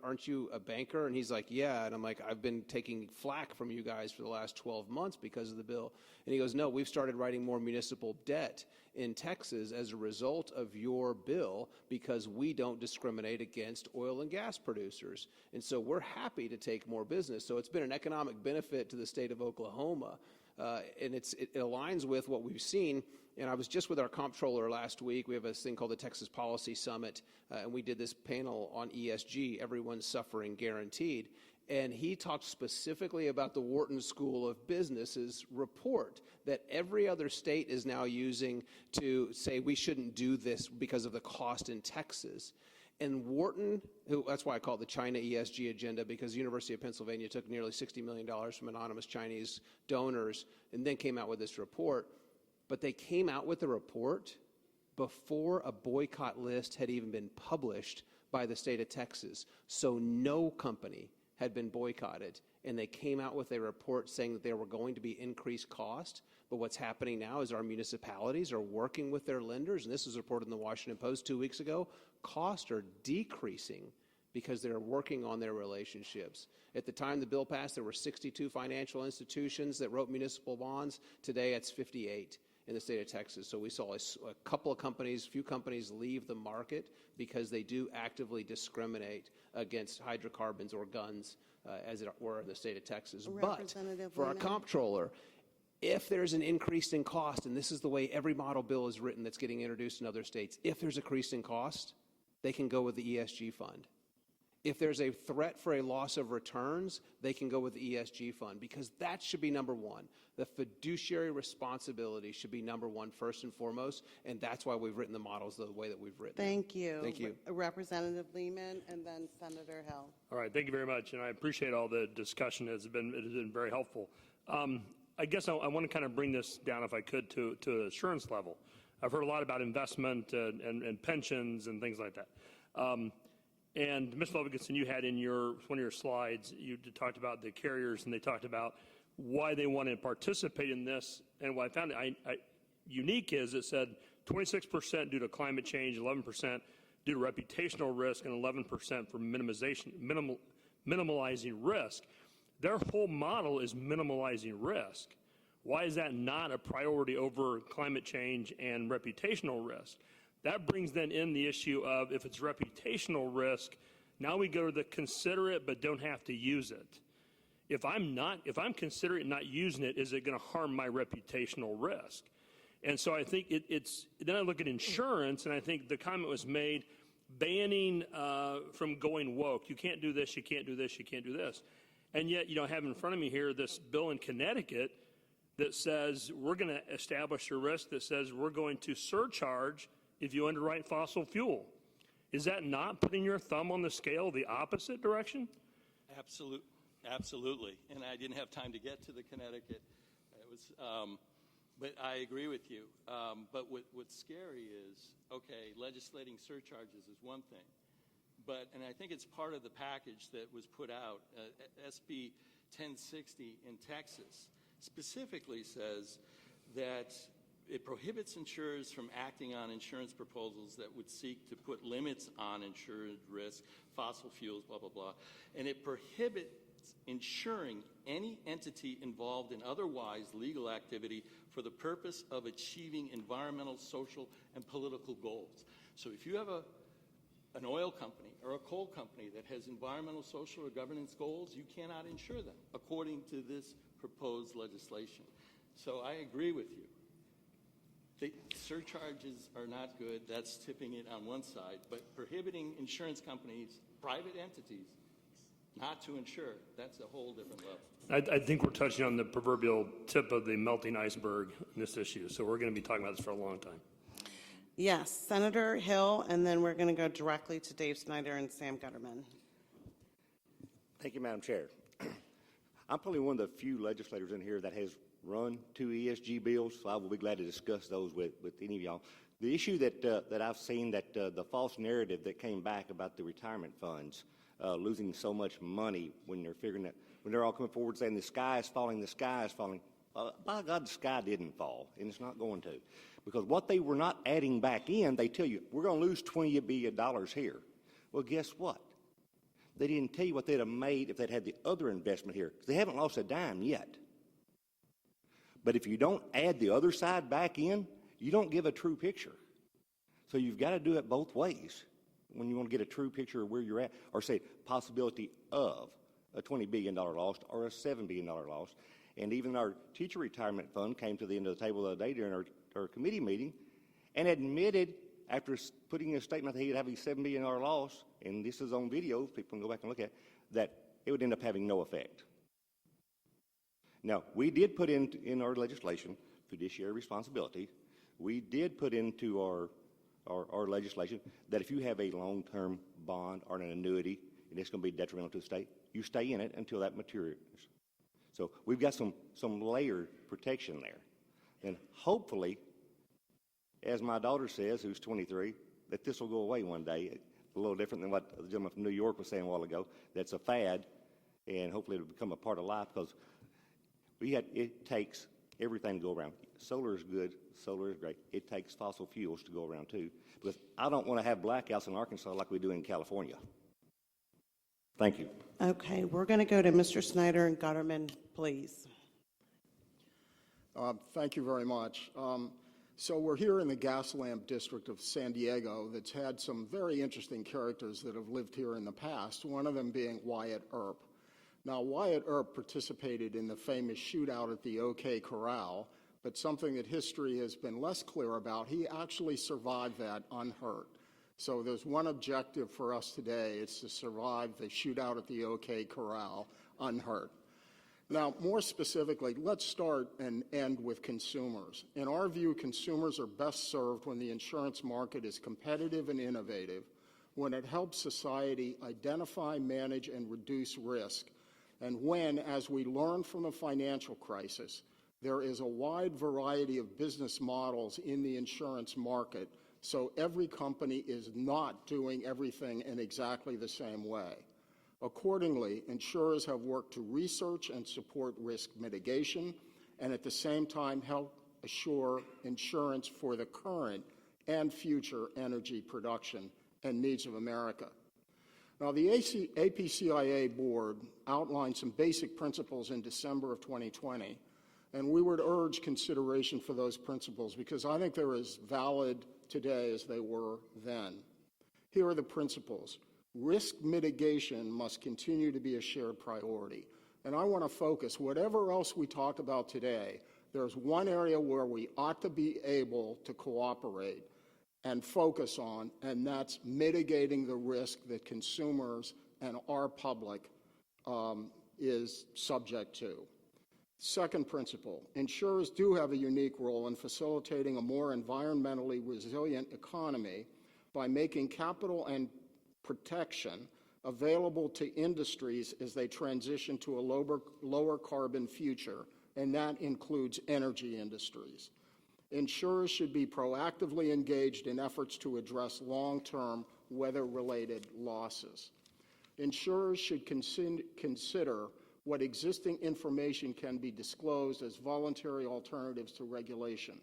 aren't you a banker? And he's like, "Yeah." And I'm like, "I've been taking flack from you guys for the last 12 months because of the bill." And he goes, "No, we've started writing more municipal debt in Texas as a result of your bill because we don't discriminate against oil and gas producers. And so we're happy to take more business." So it's been an economic benefit to the state of Oklahoma. And it aligns with what we've seen. And I was just with our comptroller last week. We have this thing called the Texas Policy Summit, and we did this panel on ESG, Everyone's Suffering Guaranteed. And he talked specifically about the Wharton School of Business's report that every other state is now using to say we shouldn't do this because of the cost in Texas. And Wharton, that's why I call it the China ESG agenda, because the University of Pennsylvania took nearly $60 million from anonymous Chinese donors and then came out with this report. But they came out with the report before a boycott list had even been published by the state of Texas. So no company had been boycotted. And they came out with a report saying that there were going to be increased cost. But what's happening now is our municipalities are working with their lenders, and this was reported in the Washington Post 2 weeks ago. Costs are decreasing because they're working on their relationships. At the time the bill passed, there were 62 financial institutions that wrote municipal bonds. Today, it's 58 in the state of Texas. So we saw a couple of companies, few companies leave the market because they do actively discriminate against hydrocarbons or guns, as it were, in the state of Texas. But for our comptroller, if there's an increase in cost, and this is the way every model bill is written that's getting introduced in other states, if there's a increase in cost, they can go with the ESG fund. If there's a threat for a loss of returns, they can go with the ESG fund, because that should be number one. The fiduciary responsibility should be number one first and foremost, and that's why we've written the models the way that we've written them. Thank you. Thank you. Representative Lehman and then Senator Hill. All right, thank you very much, and I appreciate all the discussion. It has been very helpful. I guess I want to kind of bring this down, if I could, to an assurance level. I've heard a lot about investment and pensions and things like that. And Ms. Ludwigson, you had in one of your slides, you talked about the carriers, and they talked about why they want to participate in this. And what I found unique is it said 26% due to climate change, 11% due to reputational risk, and 11% for minimalizing risk. Their whole model is minimalizing risk. Why is that not a priority over climate change and reputational risk? That brings then in the issue of, if it's reputational risk, now we go to the consider it but don't have to use it. If I'm considering it not using it, is it going to harm my reputational risk? And so I think then I look at insurance, and I think the comment was made banning from going woke. You can't do this, you can't do this, you can't do this. And yet, I have in front of me here this bill in Connecticut that says we're going to establish a risk that says we're going to surcharge if you underwrite fossil fuel. Is that not putting your thumb on the scale the opposite direction? Absolutely. And I didn't have time to get to the Connecticut. But I agree with you. But what's scary is, okay, legislating surcharges is one thing. And I think it's part of the package that was put out. SB 1060 in Texas specifically says that it prohibits insurers from acting on insurance proposals that would seek to put limits on insured risk, fossil fuels, blah, blah, blah. And it prohibits insuring any entity involved in otherwise legal activity for the purpose of achieving environmental, social, and political goals. So if you have an oil company or a coal company that has environmental, social, or governance goals, you cannot insure them according to this proposed legislation. So I agree with you. The surcharges are not good. That's tipping it on one side. But prohibiting insurance companies, private entities, not to insure, that's a whole different level. I think we're touching on the proverbial tip of the melting iceberg in this issue. So we're going to be talking about this for a long time. Yes, Senator Hill, and then we're going to go directly to Dave Snyder and Sam Gutterman. Thank you, Madam Chair. I'm probably one of the few legislators in here that has run 2 ESG bills, so I will be glad to discuss those with any of y'all. The issue that I've seen, that the false narrative that came back about the retirement funds losing so much money when they're all coming forward saying the sky is falling, the sky is falling. By God, the sky didn't fall, and it's not going to. Because what they were not adding back in, they tell you, we're going to lose $20 billion here. Well, guess what? They didn't tell you what they'd have made if they'd had the other investment here, because they haven't lost a dime yet. But if you don't add the other side back in, you don't give a true picture. So you've got to do it both ways when you want to get a true picture of where you're at, or say possibility of a $20 billion loss or a $7 billion loss. And even our teacher retirement fund came to the end of the table the other day during our committee meeting and admitted, after putting a statement that he'd have a $7 billion loss, and this is on video, people can go back and look at it, that it would end up having no effect. Now, we did put in our legislation fiduciary responsibility. We did put into our legislation that if you have a long-term bond or an annuity and it's going to be detrimental to the state, you stay in it until that matures. So we've got some layered protection there. And hopefully, as my daughter says, who's 23, that this will go away one day. A little different than what the gentleman from New York was saying a while ago. That's a fad, and hopefully it'll become a part of life, because it takes everything to go around. Solar is good. Solar is great. It takes fossil fuels to go around, too. Because I don't want to have blackouts in Arkansas like we do in California. Thank you. Okay, we're going to go to Mr. Snyder and Gutterman, please. Thank you very much. So we're here in the gas lamp district of San Diego that's had some very interesting characters that have lived here in the past, one of them being Wyatt Earp. Now, Wyatt Earp participated in the famous shootout at the OK Corral, but something that history has been less clear about, he actually survived that unhurt. So there's one objective for us today. It's to survive the shootout at the OK Corral unhurt. Now, more specifically, let's start and end with consumers. In our view, consumers are best served when the insurance market is competitive and innovative, when it helps society identify, manage, and reduce risk, and when, as we learned from the financial crisis, there is a wide variety of business models in the insurance market, so every company is not doing everything in exactly the same way. Accordingly, insurers have worked to research and support risk mitigation, and at the same time help assure insurance for the current and future energy production and needs of America. Now, the APCIA board outlined some basic principles in December of 2020, and we would urge consideration for those principles because I think they're as valid today as they were then. Here are the principles. Risk mitigation must continue to be a shared priority. And I want to focus, whatever else we talk about today, there's one area where we ought to be able to cooperate and focus on, and that's mitigating the risk that consumers and our public is subject to. Second principle, insurers do have a unique role in facilitating a more environmentally resilient economy by making capital and protection available to industries as they transition to a lower carbon future, and that includes energy industries. Insurers should be proactively engaged in efforts to address long-term weather-related losses. Insurers should consider what existing information can be disclosed as voluntary alternatives to regulation.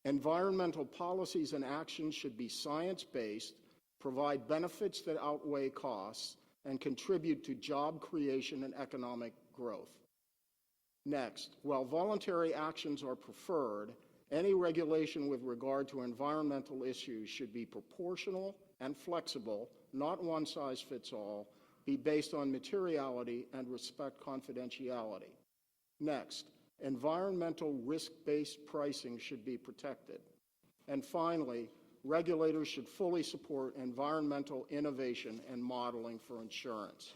Environmental policies and actions should be science-based, provide benefits that outweigh costs, and contribute to job creation and economic growth. Next, while voluntary actions are preferred, any regulation with regard to environmental issues should be proportional and flexible, not one size fits all, be based on materiality and respect confidentiality. Next, environmental risk-based pricing should be protected. And finally, regulators should fully support environmental innovation and modeling for insurance.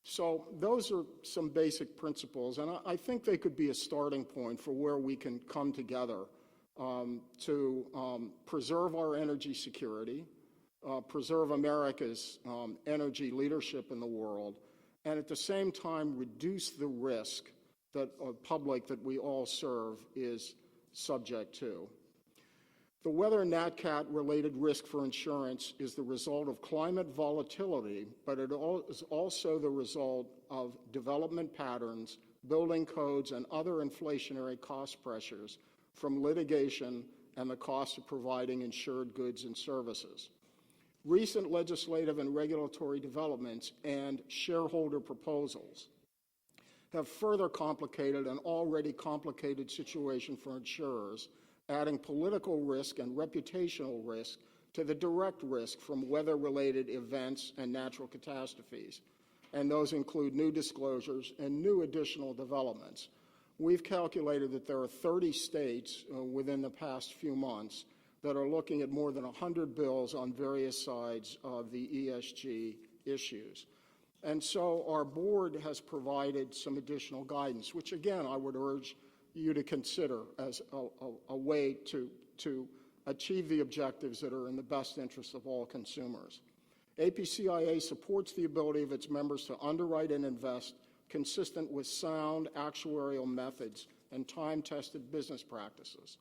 So those are some basic principles, and I think they could be a starting point for where we can come together to preserve our energy security, preserve America's energy leadership in the world, and at the same time reduce the risk that public that we all serve is subject to. The weather and NatCat-related risk for insurance is the result of climate volatility, but it is also the result of development patterns, building codes, and other inflationary cost pressures from litigation and the cost of providing insured goods and services. Recent legislative and regulatory developments and shareholder proposals have further complicated an already complicated situation for insurers, adding political risk and reputational risk to the direct risk from weather-related events and natural catastrophes. And those include new disclosures and new additional developments. We've calculated that there are 30 states within the past few months that are looking at more than 100 bills on various sides of the ESG issues. And so our board has provided some additional guidance, which again I would urge you to consider as a way to achieve the objectives that are in the best interest of all consumers. APCIA supports the ability of its members to underwrite and invest consistent with sound actuarial methods and time-tested business practices.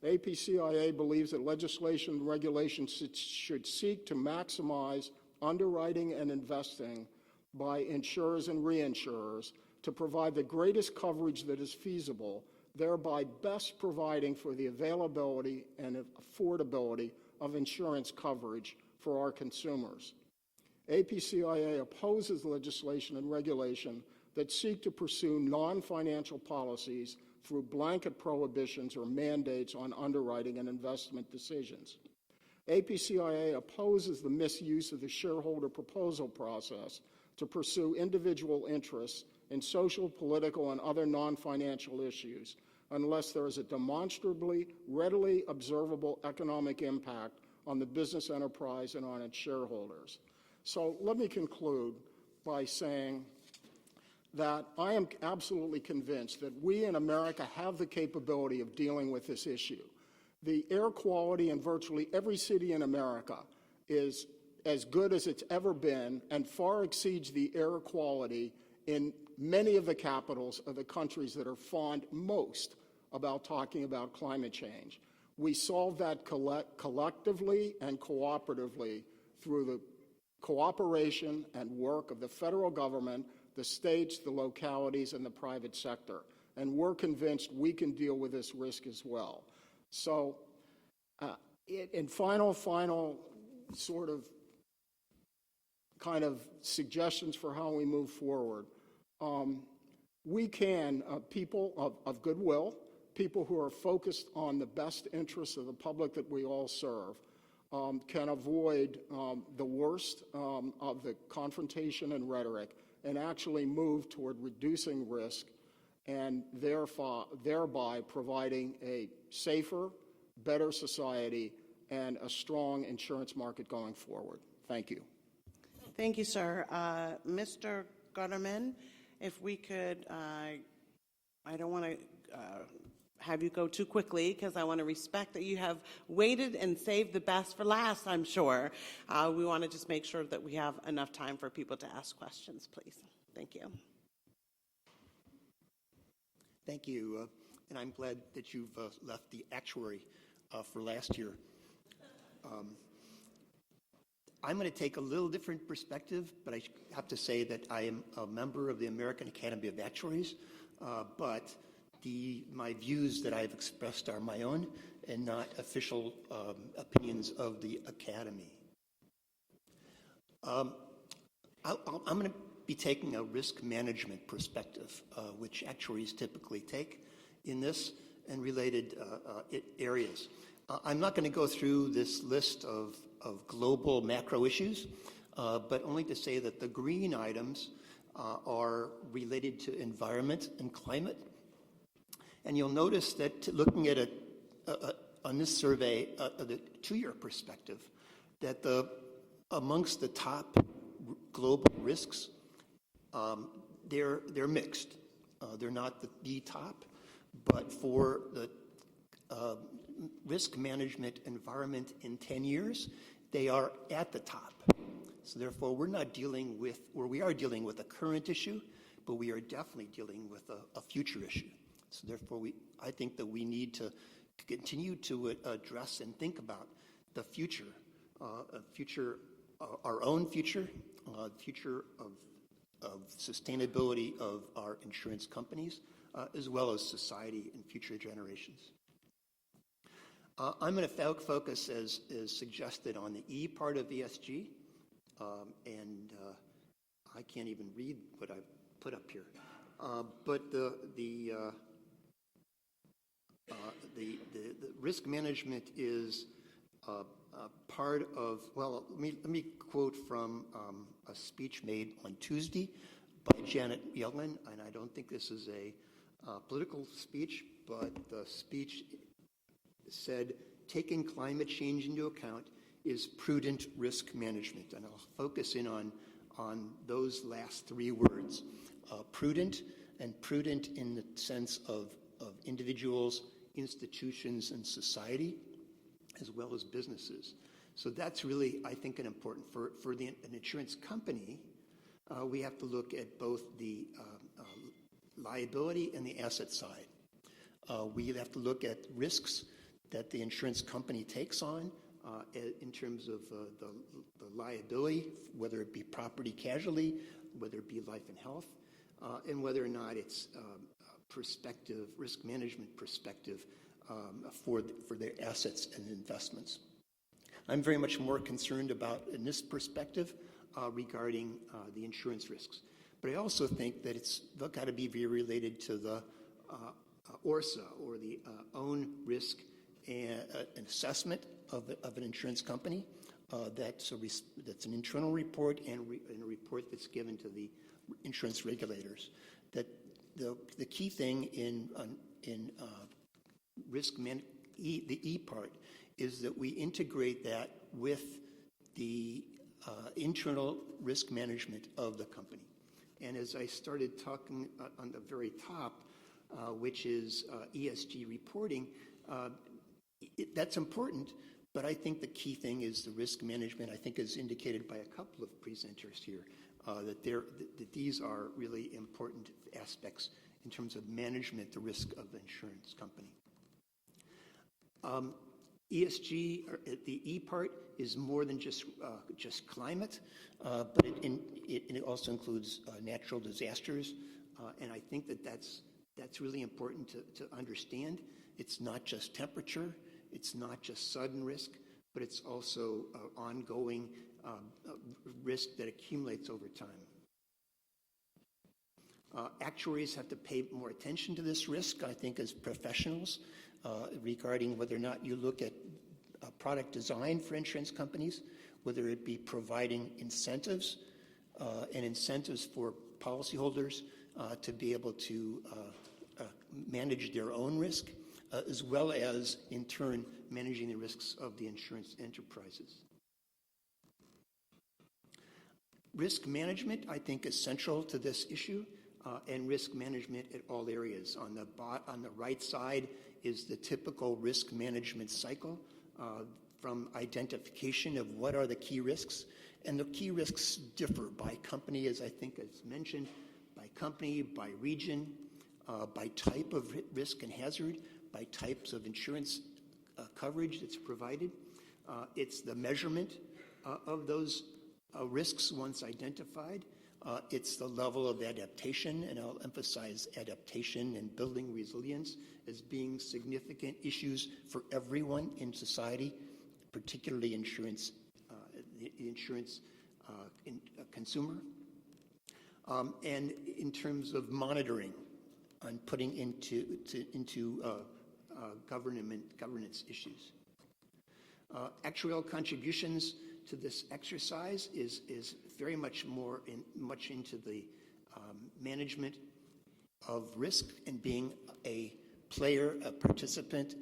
APCIA believes that legislation and regulations should seek to maximize underwriting and investing by insurers and reinsurers to provide the greatest coverage that is feasible, thereby best providing for the availability and affordability of insurance coverage for our consumers. APCIA opposes legislation and regulation that seek to pursue non-financial policies through blanket prohibitions or mandates on underwriting and investment decisions. APCIA opposes the misuse of the shareholder proposal process to pursue individual interests in social, political, and other non-financial issues unless there is a demonstrably, readily observable economic impact on the business enterprise and on its shareholders. So let me conclude by saying that I am absolutely convinced that we in America have the capability of dealing with this issue. The air quality in virtually every city in America is as good as it's ever been and far exceeds the air quality in many of the capitals of the countries that are fond most about talking about climate change. We solve that collectively and cooperatively through the cooperation and work of the federal government, the states, the localities, and the private sector. And we're convinced we can deal with this risk as well. So, in final sort of kind of suggestions for how we move forward, we can, people of goodwill, people who are focused on the best interests of the public that we all serve, can avoid the worst of the confrontation and rhetoric and actually move toward reducing risk and thereby providing a safer, better society and a strong insurance market going forward. Thank you. Thank you, sir. Mr. Gutterman, if we could, I don't want to have you go too quickly because I want to respect that you have waited and saved the best for last, I'm sure. We want to just make sure that we have enough time for people to ask questions, please. Thank you. Thank you. And I'm glad that you've left the actuary for last year. I'm going to take a little different perspective, but I have to say that I am a member of the American Academy of Actuaries, but my views that I've expressed are my own and not official opinions of the Academy. I'm going to be taking a risk management perspective, which actuaries typically take in this and related areas. I'm not going to go through this list of global macro issues, but only to say that the green items are related to environment and climate. And you'll notice that looking at on this survey, the 2-year perspective, that amongst the top global risks, they're mixed. They're not the top, but for the risk management environment in 10 years, they are at the top. So therefore, we're not dealing with, or we are dealing with a current issue, but we are definitely dealing with a future issue. So therefore, I think that we need to continue to address and think about the future, our own future, future of sustainability of our insurance companies, as well as society and future generations. I'm going to focus, as suggested, on the E part of ESG, and I can't even read what I put up here. But the risk management is part of, well, let me quote from a speech made on Tuesday by Janet Yellen, and I don't think this is a political speech, but the speech said, taking climate change into account is prudent risk management. And I'll focus in on those last 3 words, prudent, and prudent in the sense of individuals, institutions, and society, as well as businesses. So that's really, I think, an important, for an insurance company, we have to look at both the liability and the asset side. We have to look at risks that the insurance company takes on in terms of the liability, whether it be property casualty, whether it be life and health, and whether or not it's perspective, risk management perspective for their assets and investments. I'm very much more concerned about, in this perspective, regarding the insurance risks. But I also think that it's got to be very related to the ORSA, or the own risk and assessment of an insurance company. That's an internal report and a report that's given to the insurance regulators. That the key thing in risk the E part is that we integrate that with the internal risk management of the company. And as I started talking on the very top, which is ESG reporting, that's important, but I think the key thing is the risk management, I think is indicated by a couple of presenters here, that these are really important aspects in terms of management, the risk of the insurance company. ESG, the E part, is more than just climate, but it also includes natural disasters, and I think that's really important to understand. It's not just temperature, it's not just sudden risk, but it's also ongoing risk that accumulates over time. Actuaries have to pay more attention to this risk, I think, as professionals, regarding whether or not you look at product design for insurance companies, whether it be providing incentives and incentives for policyholders to be able to manage their own risk, as well as, in turn, managing the risks of the insurance enterprises. Risk management, I think, is central to this issue, and risk management at all areas. On the right side is the typical risk management cycle, from identification of what are the key risks. And the key risks differ by company, as I think is mentioned, by company, by region, by type of risk and hazard, by types of insurance coverage that's provided. It's the measurement of those risks once identified. It's the level of adaptation, and I'll emphasize adaptation and building resilience as being significant issues for everyone in society, particularly the insurance consumer. And in terms of monitoring and putting into governance issues. Actuarial contributions to this exercise is very much much into the management of risk and being a player, a participant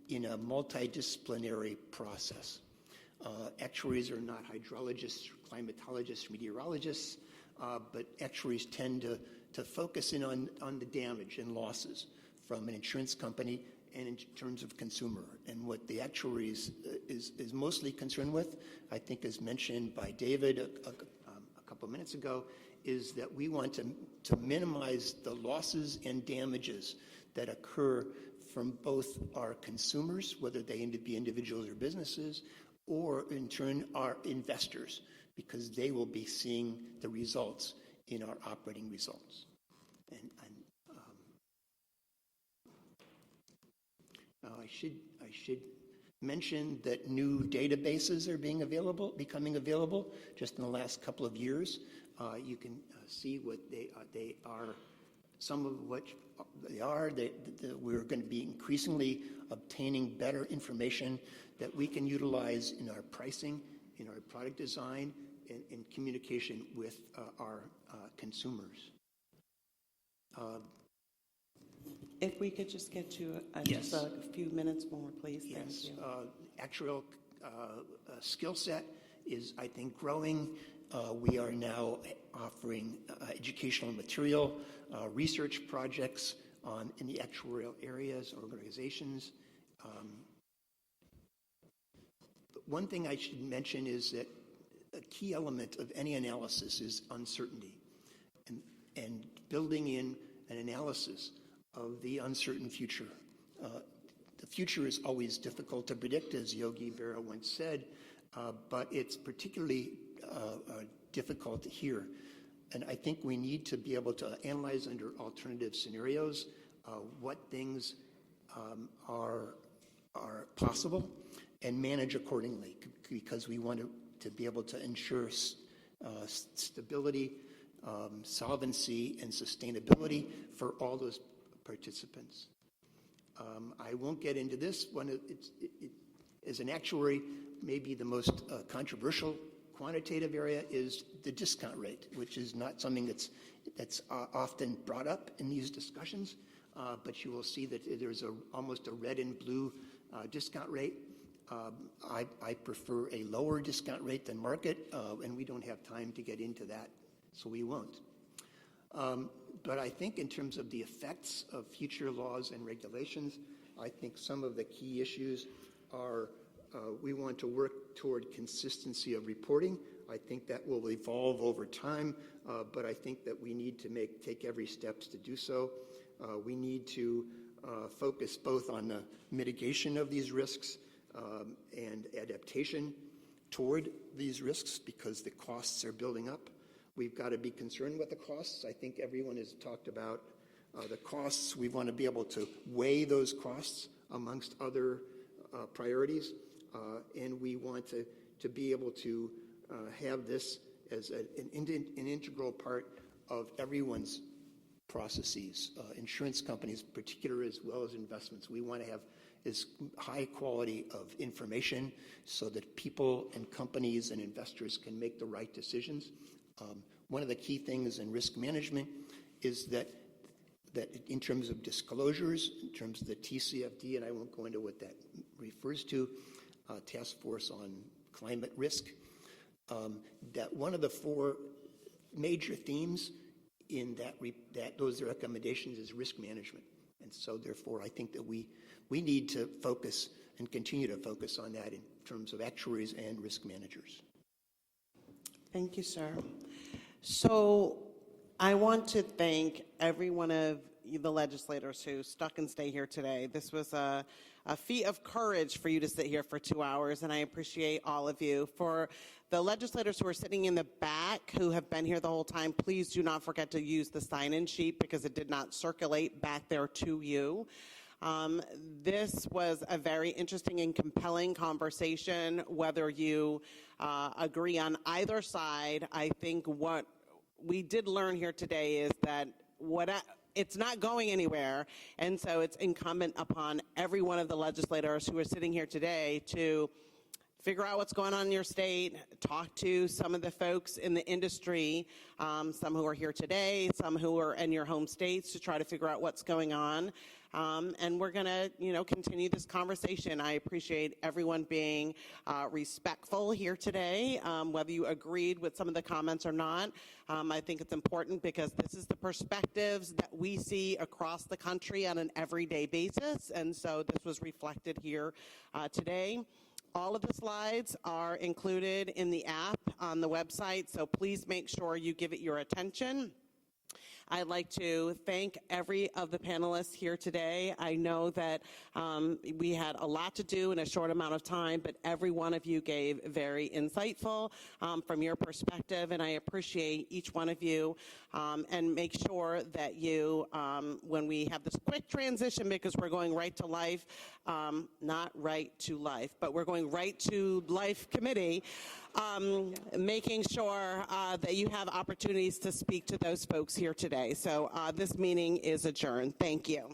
in a multidisciplinary process. Actuaries are not hydrologists, climatologists, meteorologists, but actuaries tend to focus in on the damage and losses from an insurance company and in terms of consumer. And what the actuaries is mostly concerned with, I think as mentioned by David a couple of minutes ago, is that we want to minimize the losses and damages that occur from both our consumers, whether they be individuals or businesses, or in turn our investors, because they will be seeing the results in our operating results. I should mention that new databases are becoming available just in the last couple of years. You can see what they are. Some of what they are. We're going to be increasingly obtaining better information that we can utilize in our pricing, in our product design, and in communication with our consumers. If we could just get to Yes. just a few minutes more, please. Yes. Thank you. Actuarial skill set is, I think, growing. We are now offering educational material, research projects in the actuarial areas, organizations. One thing I should mention is that a key element of any analysis is uncertainty, and building in an analysis of the uncertain future. The future is always difficult to predict, as Yogi Berra once said, but it's particularly difficult here. And I think we need to be able to analyze under alternative scenarios what things are possible and manage accordingly, because we want to be able to ensure stability, solvency, and sustainability for all those participants. I won't get into this one. As an actuary, maybe the most controversial quantitative area is the discount rate, which is not something that's often brought up in these discussions, but you will see that there's almost a red and blue discount rate. I prefer a lower discount rate than market, and we don't have time to get into that, so we won't. But I think in terms of the effects of future laws and regulations, I think some of the key issues are we want to work toward consistency of reporting. I think that will evolve over time, but I think that we need to take every steps to do so. We need to focus both on the mitigation of these risks and adaptation toward these risks because the costs are building up. We've got to be concerned with the costs. I think everyone has talked about the costs. We want to be able to weigh those costs amongst other priorities, and we want to be able to have this as an integral part of everyone's processes, insurance companies in particular as well as investments. We want to have as high quality of information so that people and companies and investors can make the right decisions. One of the key things in risk management is that in terms of disclosures, in terms of the TCFD, and I won't go into what that refers to, Task Force on Climate Risk, that one of the 4 major themes in those recommendations is risk management. And so therefore, I think that we need to focus and continue to focus on that in terms of actuaries and risk managers. Thank you, sir. So I want to thank every one of the legislators who stuck and stay here today. This was a feat of courage for you to sit here for 2 hours, and I appreciate all of you. For the legislators who are sitting in the back who have been here the whole time, please do not forget to use the sign-in sheet because it did not circulate back there to you. This was a very interesting and compelling conversation, whether you agree on either side. I think what we did learn here today is that it's not going anywhere, and so it's incumbent upon every one of the legislators who are sitting here today to figure out what's going on in your state, talk to some of the folks in the industry, some who are here today, some who are in your home states to try to figure out what's going on. And we're going to, continue this conversation. I appreciate everyone being respectful here today, whether you agreed with some of the comments or not. I think it's important because this is the perspectives that we see across the country on an everyday basis, and so this was reflected here today. All of the slides are included in the app on the website, so please make sure you give it your attention. I'd like to thank every of the panelists here today. I know that we had a lot to do in a short amount of time, but every one of you gave very insightful from your perspective, and I appreciate each one of you. And make sure that you, when we have this quick transition, because we're going right to life, not right to life, but we're going right to life committee, making sure that you have opportunities to speak to those folks here today. So this meeting is adjourned. Thank you.